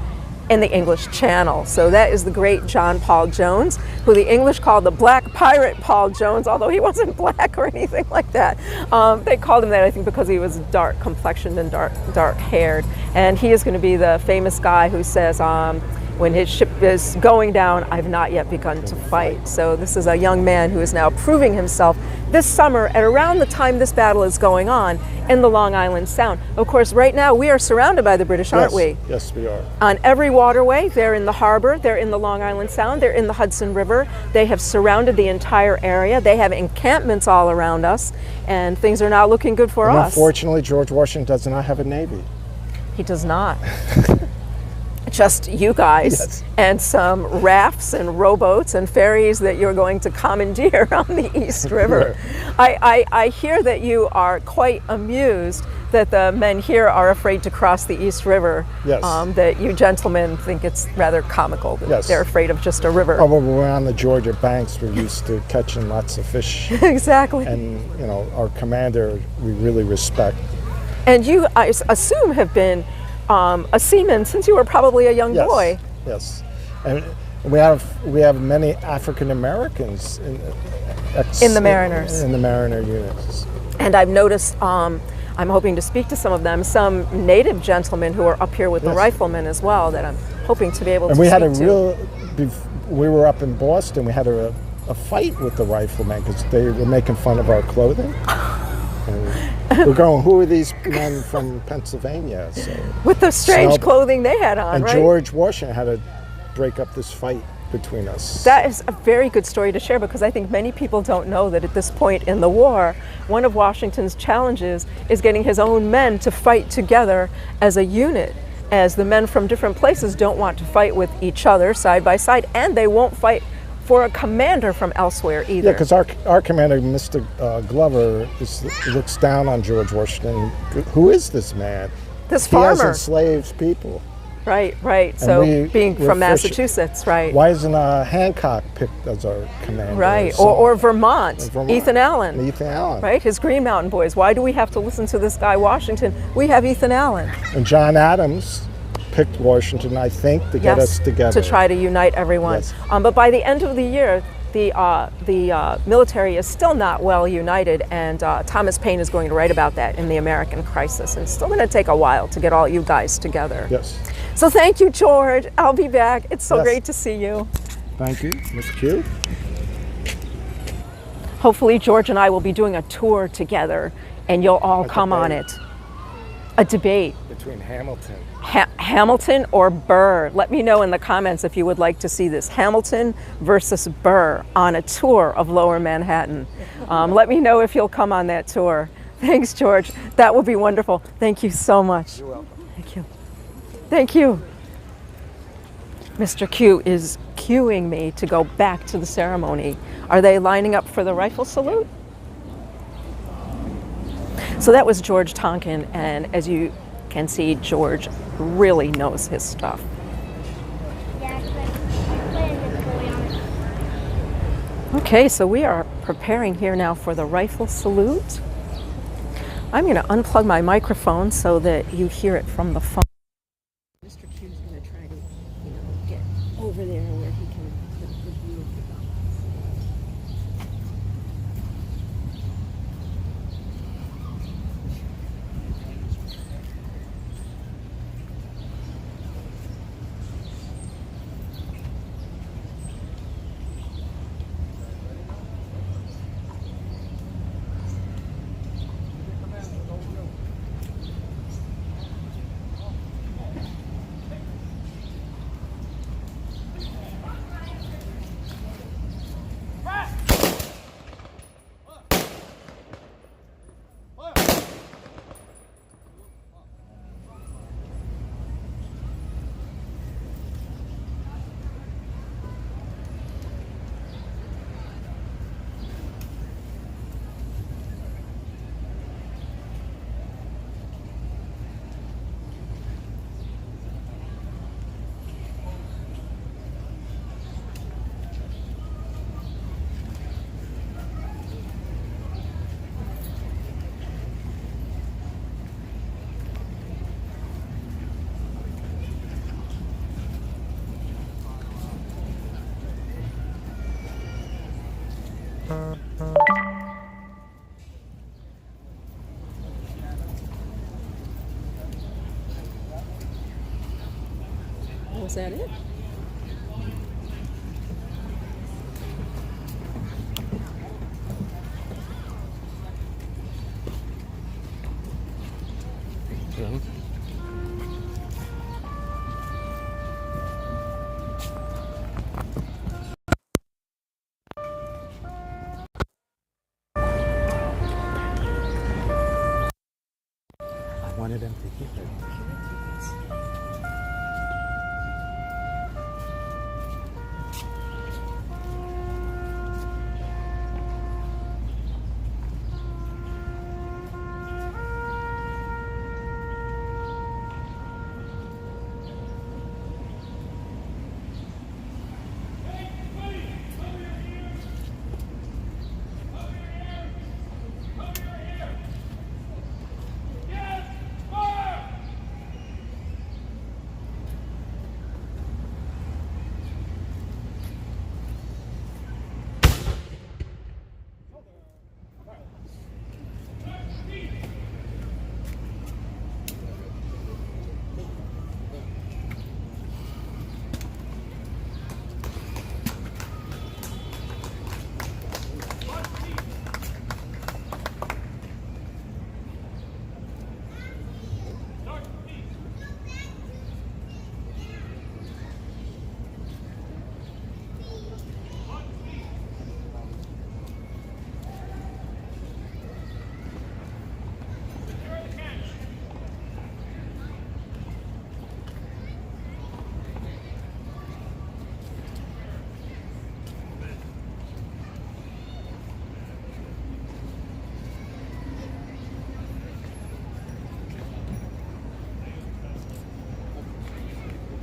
in the English Channel. So that is the great John Paul Jones, who the English called the Black Pirate Paul Jones, although he wasn't black or anything like that. They called him that, I think, because he was dark complexioned and dark haired. And he is going to be the famous guy who says, when his ship is going down, I've not yet begun to fight. So this is a young man who is now proving himself this summer at around the time this battle is going on in the Long Island Sound. Of course, right now we are surrounded by the British, aren't we? Yes, we are. On every waterway, they're in the harbor, they're in the Long Island Sound, they're in the Hudson River. They have surrounded the entire area. They have encampments all around us, and things are not looking good for us. Unfortunately, George Washington does not have a navy. He does not. Just you guys, yes, and some rafts and rowboats and ferries that you're going to commandeer on the East River. I hear that you are quite amused that the men here are afraid to cross the East River. Yes. That you gentlemen think it's rather comical that yes, they're afraid of just a river. Oh, when we're on the Georgia banks, we're used to catching lots of fish. Exactly. And, you know, our commander, we really respect. And you, I assume, have been a seaman since you were probably a young boy. Yes, and we have many African Americans in the Mariners. In the Mariner units. And I've noticed, I'm hoping to speak to some of them, some native gentlemen who are up here with the Riflemen as well, that I'm hoping to be able to speak to. And we had we were up in Boston, we had a fight with the Riflemen because they were making fun of our clothing. And we're going, who are these men from Pennsylvania? So, with the strange clothing they had on, and right? George Washington had to break up this fight between us. That is a very good story to share, because I think many people don't know that at this point in the war, one of Washington's challenges is getting his own men to fight together as a unit, as the men from different places don't want to fight with each other side by side, and they won't fight for a commander from elsewhere either. Yeah, because our commander, Mr. Glover, looks down on George Washington. Who is this man? This farmer. He has enslaved people. Right, right. And so being from Massachusetts, right. Why isn't Hancock picked as our commander? Right, or Vermont, Ethan Allen. Ethan Allen. Right, his Green Mountain Boys. Why do we have to listen to this guy Washington? We have Ethan Allen. And John Adams picked Washington, I think, to get us together. To try to unite everyone. Yes. But by the end of the year, the military is still not well united, and Thomas Paine is going to write about that in The American Crisis. And it's still going to take a while to get all you guys together. Yes. So thank you, George. I'll be back. It's so great to see you. Thank you, Ms. Q. Hopefully George and I will be doing a tour together, and you'll all come on it. A debate. Between Hamilton. Hamilton or Burr? Let me know in the comments if you would like to see this. Hamilton versus Burr on a tour of Lower Manhattan. Let me know if you'll come on that tour. Thanks, George. That would be wonderful. Thank you so much. You're welcome. Thank you. Thank you. Mr. Q is cueing me to go back to the ceremony. Are they lining up for the rifle salute? So that was George Tonkin, and as you can see, George really knows his stuff. Okay, so we are preparing here now for the rifle salute. I'm going to unplug my microphone so that you hear it from the phone. Mr. Q is going to try to, get over there where he can get a good view of the guns. Was that it? I wanted them to keep it.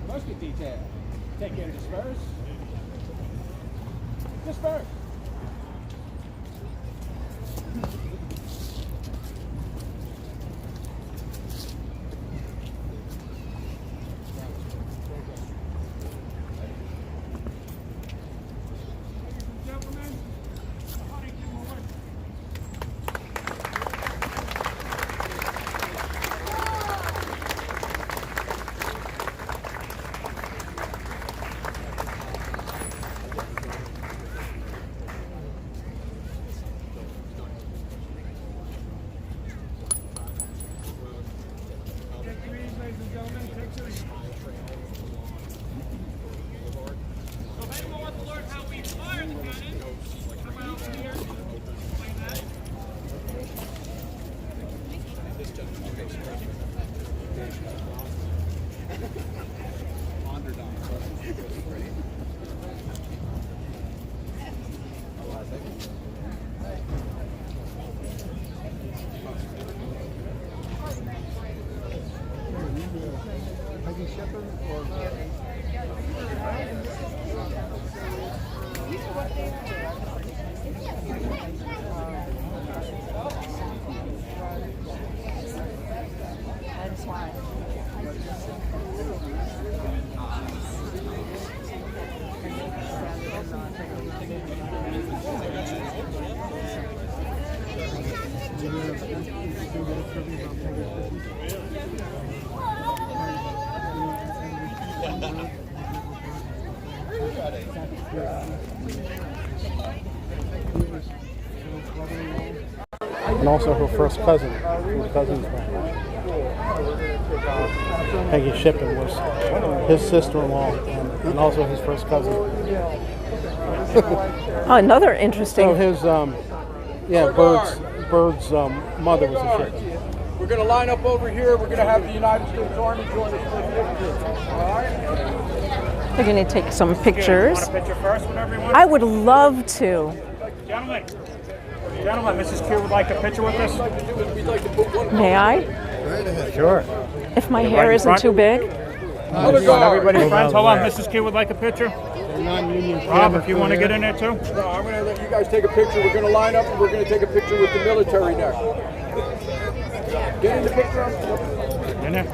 Musket detail. Take care to disperse. Disperse. And also her first cousin, from the cousin's marriage. Peggy Shippen was his sister-in-law and also his first cousin. Oh, another interesting. So his, Bird's mother was a Shippen. We're going to line up over here. We're going to have the United States Army join us. All right? We're going to take some pictures. Want a picture first with everyone? I would love to. Gentlemen, Mrs. Q would like a picture with us. May I? Sure. If my hair isn't too big. Everybody's friends. Hold on, Mrs. Q would like a picture. Rob, if you want to get in there too. No, I'm going to let you guys take a picture. We're going to line up and we're going to take a picture with the military next. Get in the picture. In there.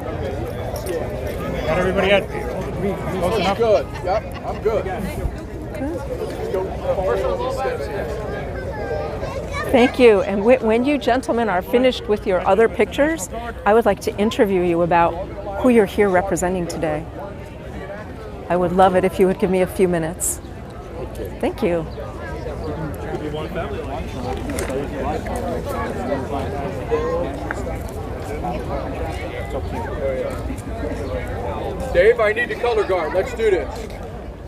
Got everybody at? Close I'm enough? good. Yep, I'm good. Thank you. And when you gentlemen are finished with your other pictures, I would like to interview you about who you're here representing today. I would love it if you would give me a few minutes. Thank you. Dave, I need the color guard. Let's do this.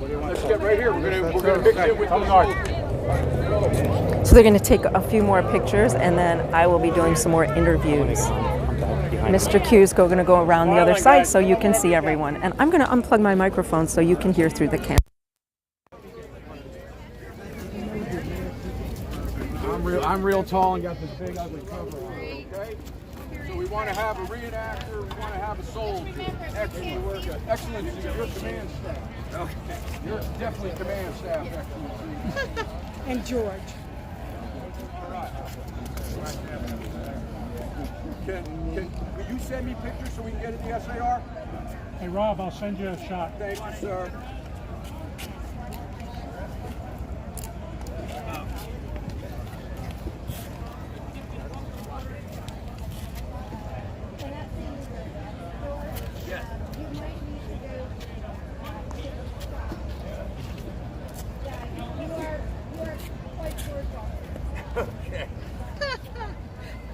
Let's get right here. We're gonna mix it with color guard. So they're going to take a few more pictures, and then I will be doing some more interviews. Mr. Q's going to go around the other side so you can see everyone. And I'm going to unplug my microphone so you can hear through the camera. I'm real tall and got this big ugly cover on. Okay? So we want to have a reenactor, we want to have a soldier. Excellent. Excellency, you're command staff. Okay. You're definitely command staff, Excellency. And George. All right. Will you send me pictures so we can get in the SAR? Hey Rob, I'll send you a shot. Thank you, sir. Okay.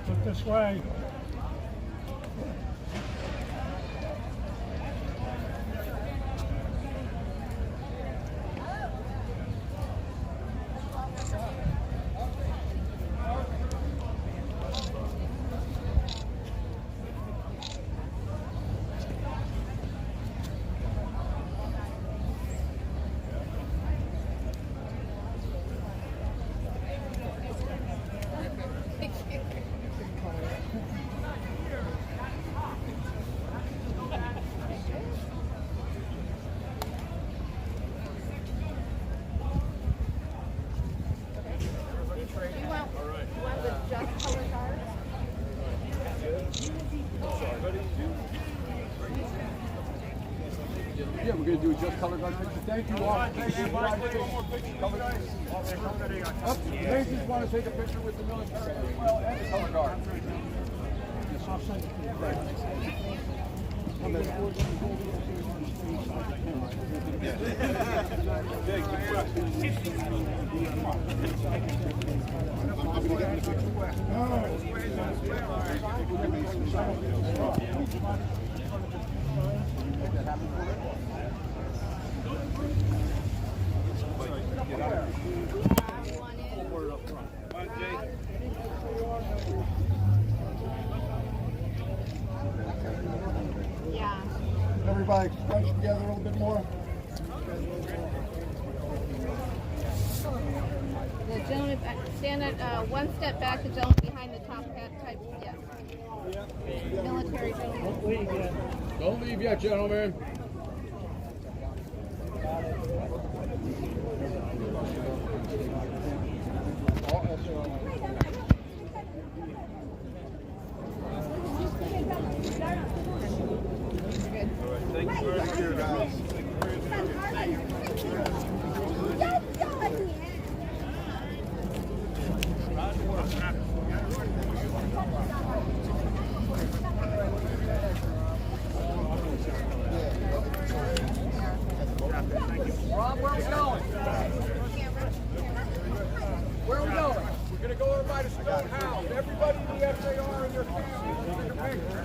Look this way. Yeah, we're going to do a just color guard picture. Thank you all. Thank you. Ladies want to take a picture with the military as well and the color guard. Yes, I'll send it to Yeah. Everybody crunch together a little bit more. The gentleman, stand at one step back, the gentleman behind the top hat type, yes. Military gentleman. Don't leave yet, gentlemen. Thank you, guys. Rob, where are we going? Where are we going? We're going to go over by the Stone House. Everybody in the SAR and their families take a picture.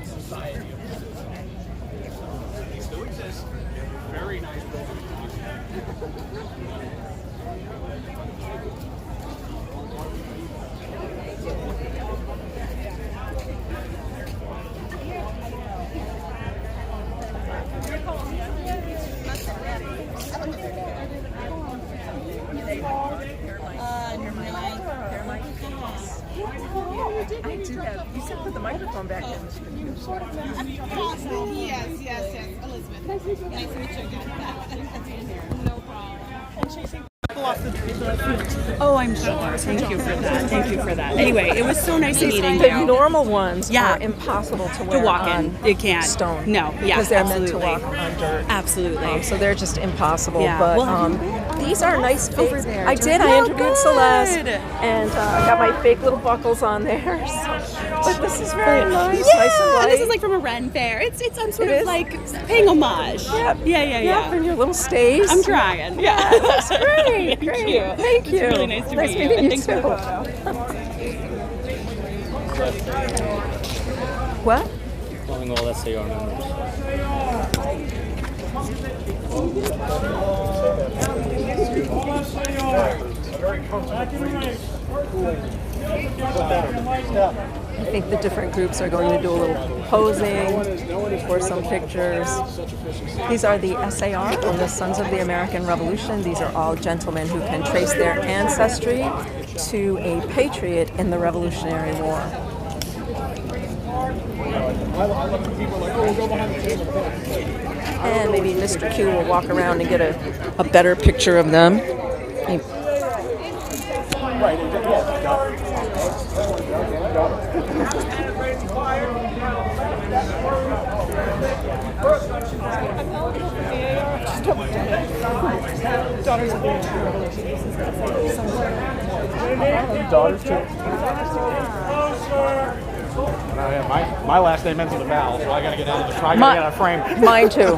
Society they still exist. Very nice building. I do have. You said put the microphone back in. Yes, Elizabeth. Nice to meet you again. No problem. Oh, I'm sure. Thank you for that. Thank you for that. Anyway, it was so nice meeting The you. normal ones are impossible to wear walk on in. You can't. Stone. No, yeah, because they're absolutely. meant to walk on dirt. Absolutely. So they're just impossible. Yeah. But Well, These are nice over fakes. there. I did. I Oh, interviewed Celeste, good. and I got my fake little buckles on there. But this is very nice. Yeah, Nice and light. this is like from a Ren fair. I'm sort It of is? like paying homage. Yep. Yeah. Yep, and your little stays. I'm trying. Yeah. That's great. Thank Great. you. Thank you. It's really nice to meet you. meeting And you thanks for the too. photo. What? Calling all SAR members. I think the different groups are going to do a little posing for some pictures. These are the SAR, or the Sons of the American Revolution. These are all gentlemen who can trace their ancestry to a patriot in the Revolutionary War. And maybe Mr. Q will walk around and get a better picture of them. Daughters too. My last name ends with a vowel, so I gotta get out of the frame. I gotta get out of frame. Mine too.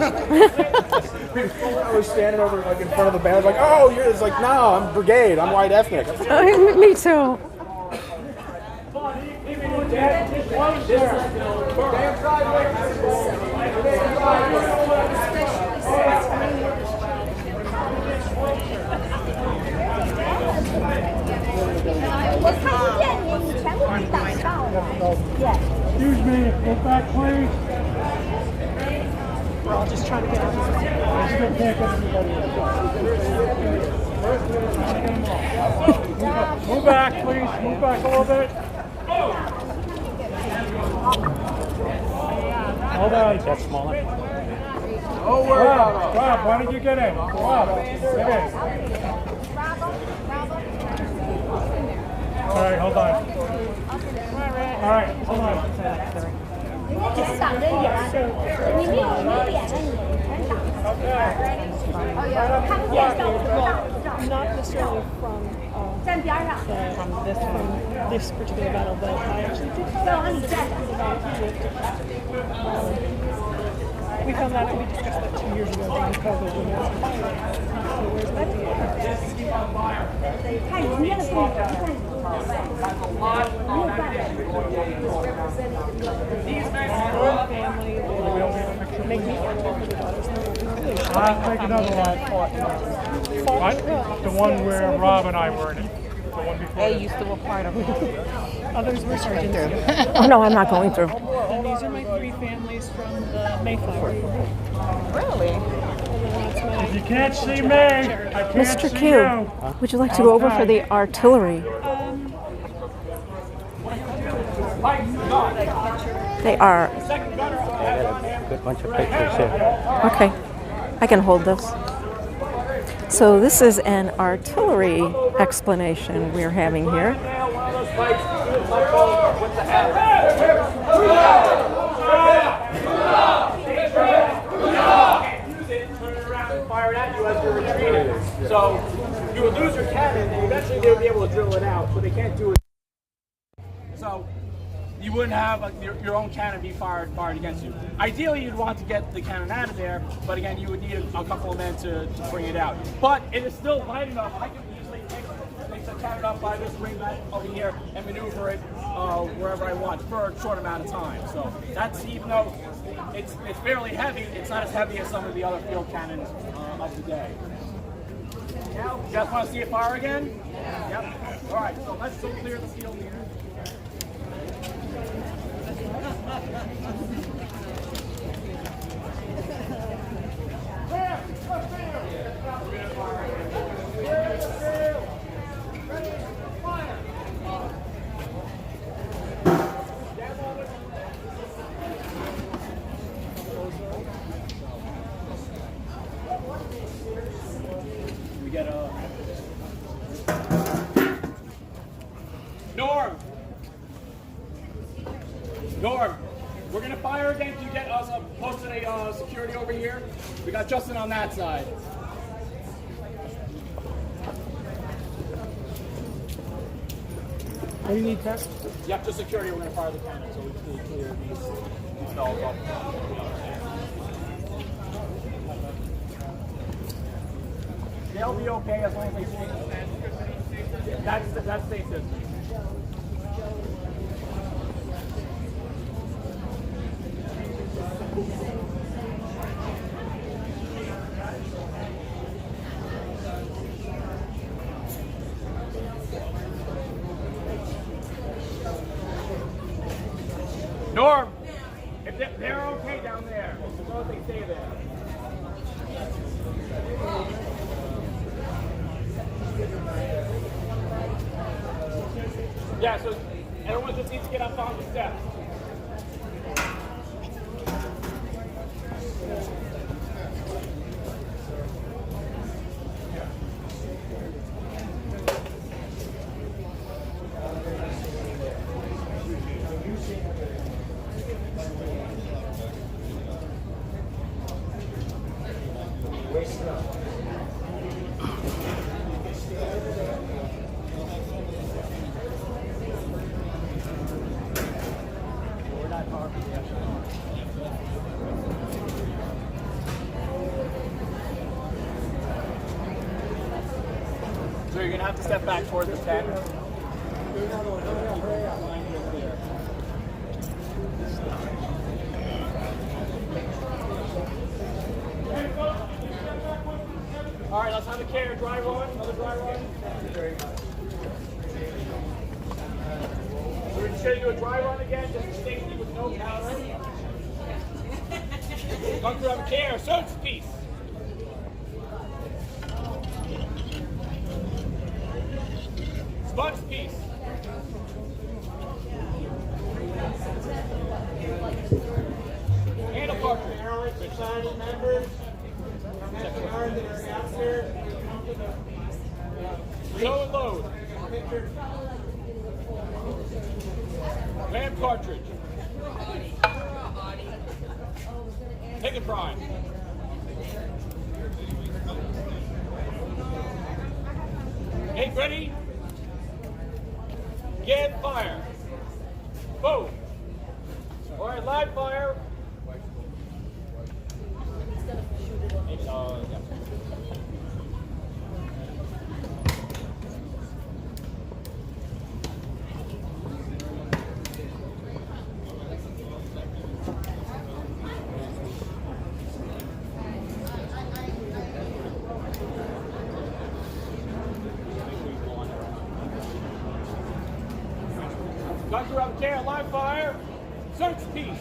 I was standing over like in front of the band, like, oh, you're. It's like, no, I'm brigade. I'm white ethnic. Me too. Excuse me, go back, please. We're all just trying to get out. I still can't get everybody in. Move back, please. Move back a little bit. Hold on. That's smaller. Oh, Rob, why don't you get in? Rob, get in. All right, hold on. All right, hold on. Not necessarily from this particular battle, but I actually did we found that we discussed that 2 years ago during COVID when there was a fire. So where's that family, make me for the daughters. I'll take another one. What? The one where Rob and I were in it. The one before. A used to be part of it. Others were sergeants. Oh no, I'm not going through. And these are my 3 families from the Mayflower. Really? If you can't see me, I can't Mr. see Q, you. would you like to go over for the artillery? They are. A good bunch of pictures here. Okay, I can hold this. So this is an artillery explanation we're having here. Fire it at you as you're retreating. So you would lose your cannon, and eventually they would be able to drill it out, but they can't do it. So you wouldn't have your own cannon be fired against you. Ideally, you'd want to get the cannon out of there, but again, you would need a couple of men to bring it out. But it is still light enough. I can easily take the cannon up by this ring back over here and maneuver it wherever I want for a short amount of time. So that's, even though it's fairly heavy, it's not as heavy as some of the other field cannons of the day. You guys want to see it fire again? Yep. All right, so let's go clear the field here. We get a Norm, we're gonna fire again. Can you get us posted a security over here? We got Justin on that side. What do you need, Tess? Yep, just security. We're going to fire the cannon, so we just need to clear these bells off. They'll be okay as long as they stay. That's safe distance. Norm, if they're okay down there, as long as they stay there. Yeah, so everyone just needs to get up on the steps. So you're going to have to step back towards the tent. All right, let's have a care. Dry run. Another dry run. So we're just going to do a dry run again, just safety with no powder. Come through, have a care. Search piece. Sponge piece. Handle cartridge. Battalion members, FAR that are out there, Show and load. Ram cartridge. Take it prime. Hey, ready? Get fire. Boom. All right, live fire. Yeah. Gunter up there, live fire. Search piece.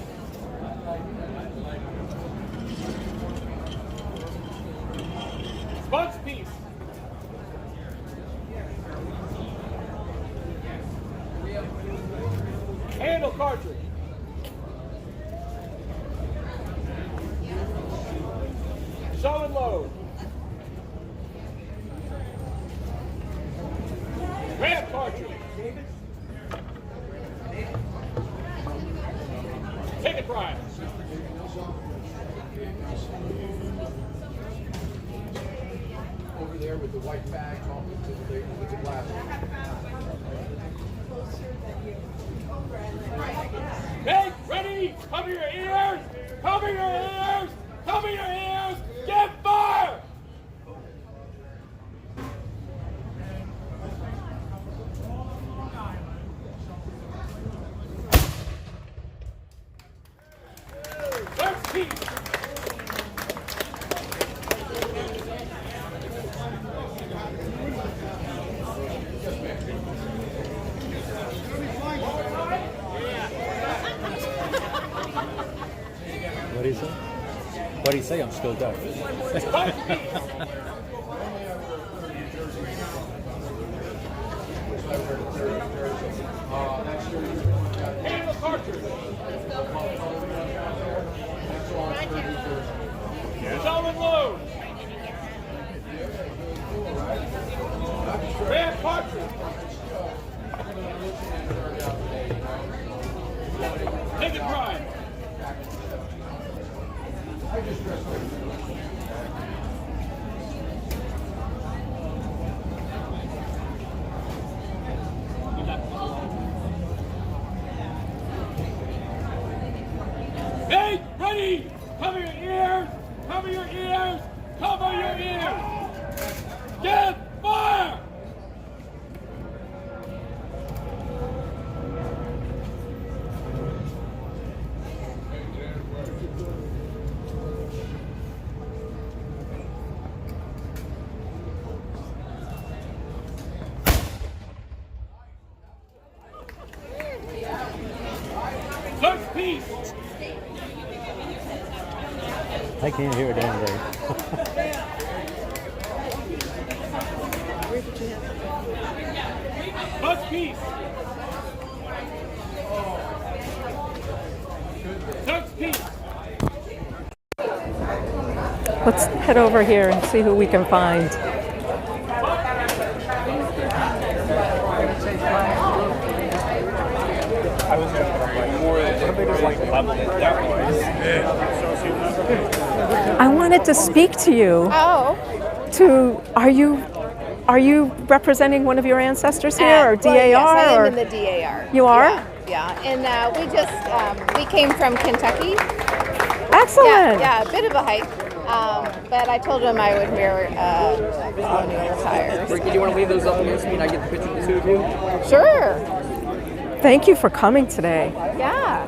Sponge piece. Handle cartridge. Show and load. Ram cartridge. Take it prime. Over there with the white bags off with the glass. Hey, ready? Cover your ears! Cover your ears! Cover your ears! Get fire! First piece. What do you say? What do you say? I'm still deaf. Handle cartridge. Show and load. Ram cartridge. Take it prime. ready, cover your ears, cover your ears, cover your ears. Give fire! First piece. I can't hear it anyway. First piece. First piece. Let's head over here and see who we can find. I wanted to speak to you. Oh. Are you representing one of your ancestors here, or DAR? Well, yes, I am or? in the DAR. You are? Yeah. And we came from Kentucky. Excellent. Yeah, a bit of a hike. But I told him I would wear colonial attire. Do you want to leave those up on your screen? I get the picture of the two of you? Sure. Thank you for coming today. Yeah.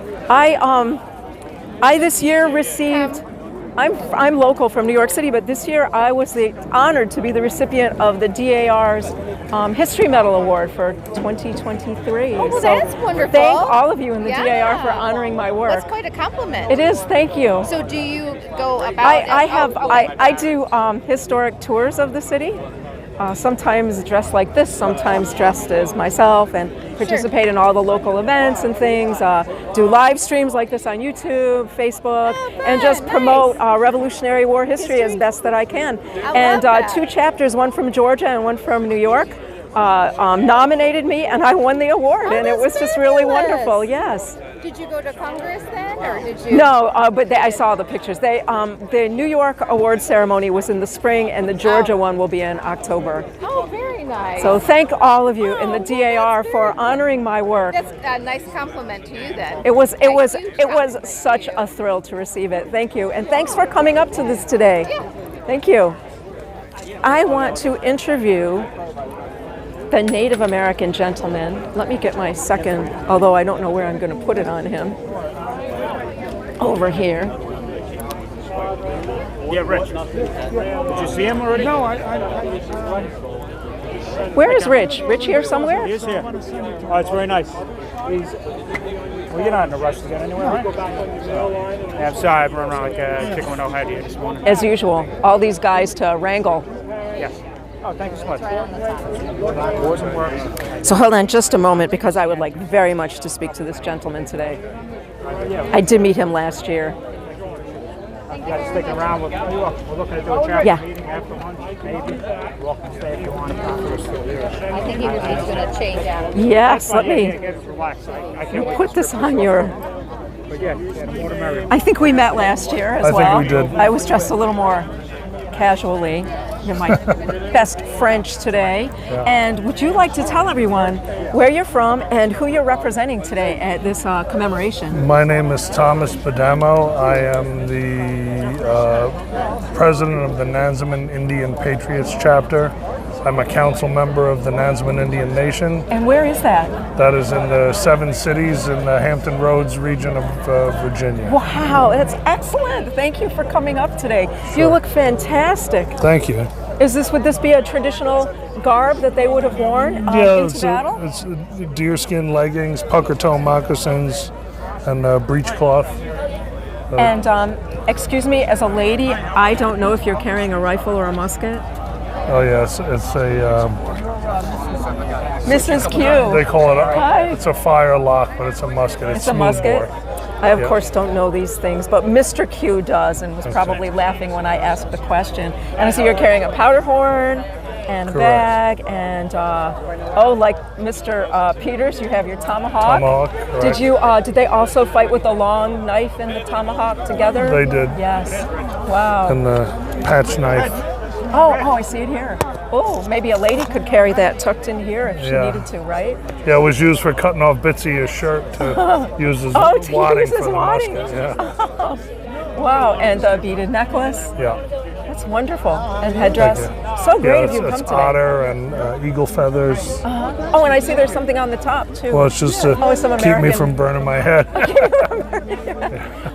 I this year received. I'm local from New York City, but this year I was honored to be the recipient of the DAR's History Medal Award for 2023. Oh, well, so that's wonderful. Thank all of you in the Yeah. DAR for honoring my work. That's quite a compliment. It is. Thank you. So do you go about? I do historic tours of the city. Sometimes dressed like this, sometimes dressed as myself, and participate in all the local events and things. Do live streams like this on YouTube, Facebook, and just promote Revolutionary War history as best that I can. And two chapters, one from Georgia and one from New York, nominated me, and I won the award, and it was just really wonderful. Yes. Did you go to Congress then, or did you? No, but I saw the pictures. The New York award ceremony was in the spring, and the Georgia one will be in October. Oh, very nice. So thank all of you in the DAR for honoring my work. That's a nice compliment to you then. It was such a thrill to receive it. Thank you, and thanks for coming up to this today. Thank you. I want to interview the Native American gentleman. Let me get my second, although I don't know where I'm going to put it on him. Over here. Yeah, Rich. Did you see him already? No, Where is Rich? Rich here somewhere? He is here. Oh, it's very nice. Well, you're not in a rush to get anywhere, right? Yeah, I'm sorry, I've run around like a chicken with no head here this morning. As usual, all these guys to wrangle. Yes. Oh, thank you so much. Wars and works. So hold on just a moment, because I would like very much to speak to this gentleman today. I did meet him last year. You guys sticking around? We're looking to do a charity meeting after lunch, maybe. You're welcome to stay if you want. I think he was just going to change out. Yes, let me. Relax. I You put this on your. But yeah, the more the merrier. I think we met last year as well. I think we did. I was dressed a little more casually. You're my best French today. Yeah. And would you like to tell everyone where you're from and who you're representing today at this commemoration? My name is Thomas Badamo. I am the president of the Nansemond Indian Patriots chapter. I'm a council member of the Nansemond Indian Nation. And where is that? That is in the 7 cities in the Hampton Roads region of Virginia. Wow, that's excellent. Thank you for coming up today. You look fantastic. Thank you. Would this be a traditional garb that they would have worn into battle? It's deerskin leggings, pucker toe moccasins, and breechcloth. And excuse me, as a lady, I don't know if you're carrying a rifle or a musket. Oh yes, it's a Mrs. Q. They call it Hi. It's a firelock, but it's a musket. It's a musket. Bore. I of course don't know these things, but Mr. Q does, and was probably laughing when I asked the question. And I see you're carrying a powder horn and a bag, and like Mr. Peters, you have your tomahawk. Tomahawk. Correct. Did they also fight with the long knife and the tomahawk together? They did. Yes. Wow. And the patch knife. Oh, I see it here. Oh, maybe a lady could carry that tucked in here if she needed to, right? Yeah, it was used for cutting off bits of your shirt to use as wadding for the musket. Yeah. Wow, and the beaded necklace. Yeah. That's wonderful. And headdress. Thank you. So great Yeah, of you to come it's today. otter and eagle feathers. Oh, and I see there's something on the top too. Well, it's just to some keep me American- from burning my head.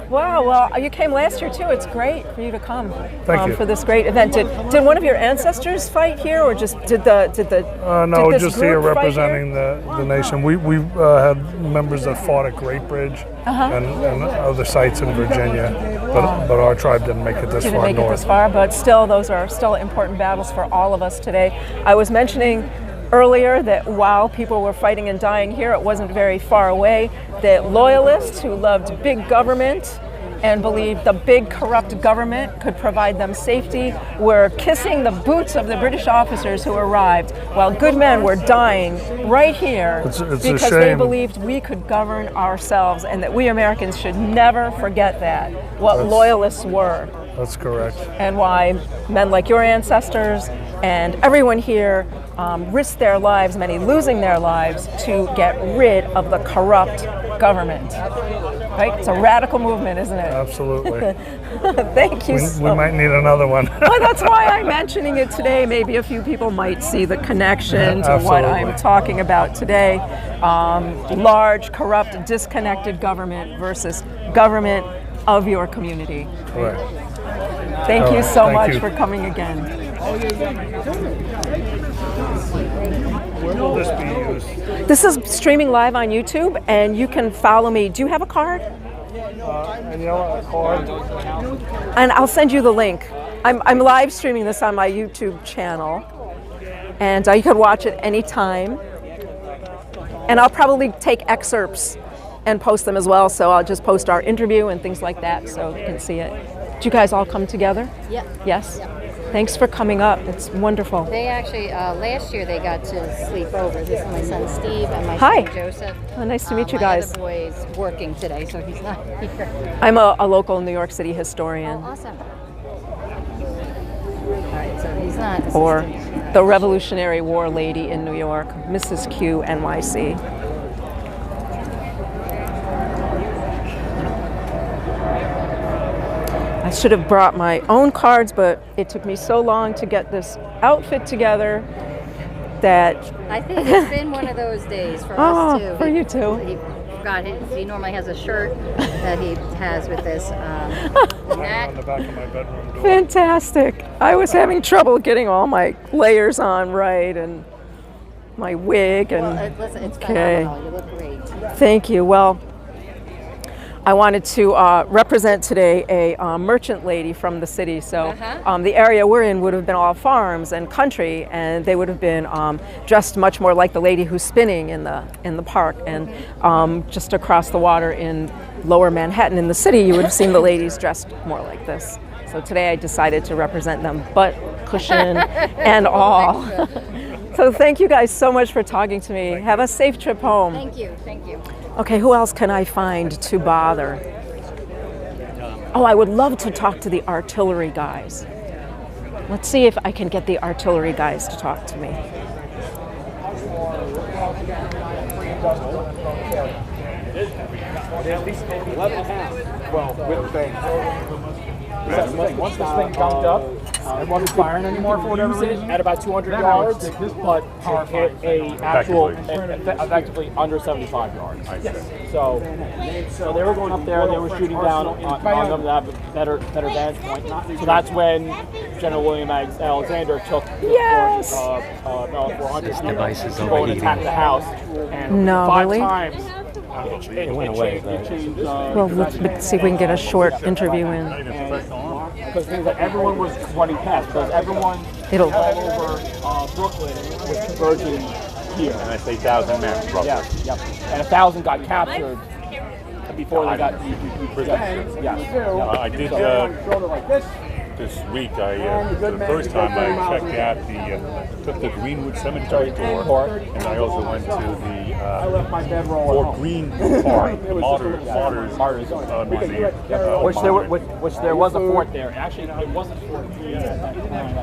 Wow, well, you came last year too. It's great for you to come Thank you. for this great event. Did one of your ancestors fight here, or just did No, this just here group fight representing the nation. We had members that fought at Great Bridge and other sites in Virginia, but our tribe didn't make it this Didn't far make north. it this far, but still, those are still important battles for all of us today. I was mentioning earlier that while people were fighting and dying here, it wasn't very far away, that loyalists who loved big government and believed the big corrupt government could provide them safety were kissing the boots of the British officers who arrived, while good men were dying right here It's a because they shame. believed we could govern ourselves, and that we Americans should never forget that, what loyalists were. That's correct. And why men like your ancestors and everyone here risked their lives, many losing their lives, to get rid of the corrupt government. Right? It's a radical movement, isn't it? Absolutely. Thank you so We might need another one. Well, that's why I'm mentioning it today. Maybe a few people might see the connection to what I'm Absolutely. talking about today. Large, corrupt, disconnected government versus government of your community. Right. Thank you so Thank much you. for coming again. Where will this be used? This is streaming live on YouTube, and you can follow me. Do you have a card? And you know what, a card? And I'll send you the link. I'm live streaming this on my YouTube channel, and you can watch it anytime. And I'll probably take excerpts and post them as well, so I'll just post our interview and things like that so you can see it. Did you guys all come together? Yeah. Yes? Thanks for coming up. It's wonderful. They actually, last year they got to sleep over. This is my son Steve and my Hi. son Joseph. Oh, nice to meet you My guys. other boy's working today, so he's not here. I'm a local New York City historian. Oh, awesome. All right, so he's not. Or the Revolutionary War lady in New York, Mrs. Q, NYC. I should have brought my own cards, but it took me so long to get this outfit together that... I think it's been one of those days for Oh, us too. for you too. He forgot he normally has a shirt that he has with this. That. On the back of my bedroom door. Fantastic. I was having trouble getting all my layers on right and my wig and... Well, listen, it's phenomenal. You look great. Thank you. Well, I wanted to represent today a merchant lady from the city. So the area we're in would have been all farms and country, and they would have been dressed much more like the lady who's spinning in the park. And just across the water in Lower Manhattan in the city, you would have seen the ladies dressed more like this. So today I decided to represent them, butt cushion and all. So thank you guys so much for talking to me. Have a safe trip home. Thank you. Thank you. Okay, who else can I find to bother? Oh, I would love to talk to the artillery guys. Let's see if I can get the artillery guys to talk to me. Well, with the thing. Once this thing jumped up and wasn't firing anymore for whatever reason, at about 200 yards, but it hit a actual, effectively under 75 yards. So they were going up there, they were shooting down on them to have a better vantage point. So that's when General William Alexander took the 400 device to go and attack the house. And No, 5 really? times It went away. Well, let's see if we can get a short interview in. Because things like everyone was running past, because everyone It'll- all over Brooklyn was converging here. And I say 1,000 men, roughly. Yeah, and 1,000 got captured before they got. I did this week. For the first time, I checked out took the Greenwood Cemetery tour, and I also went to the Fort Greene Park, Martyrs Museum. Which there was a fort there. Actually, it wasn't Fort Greene at that time.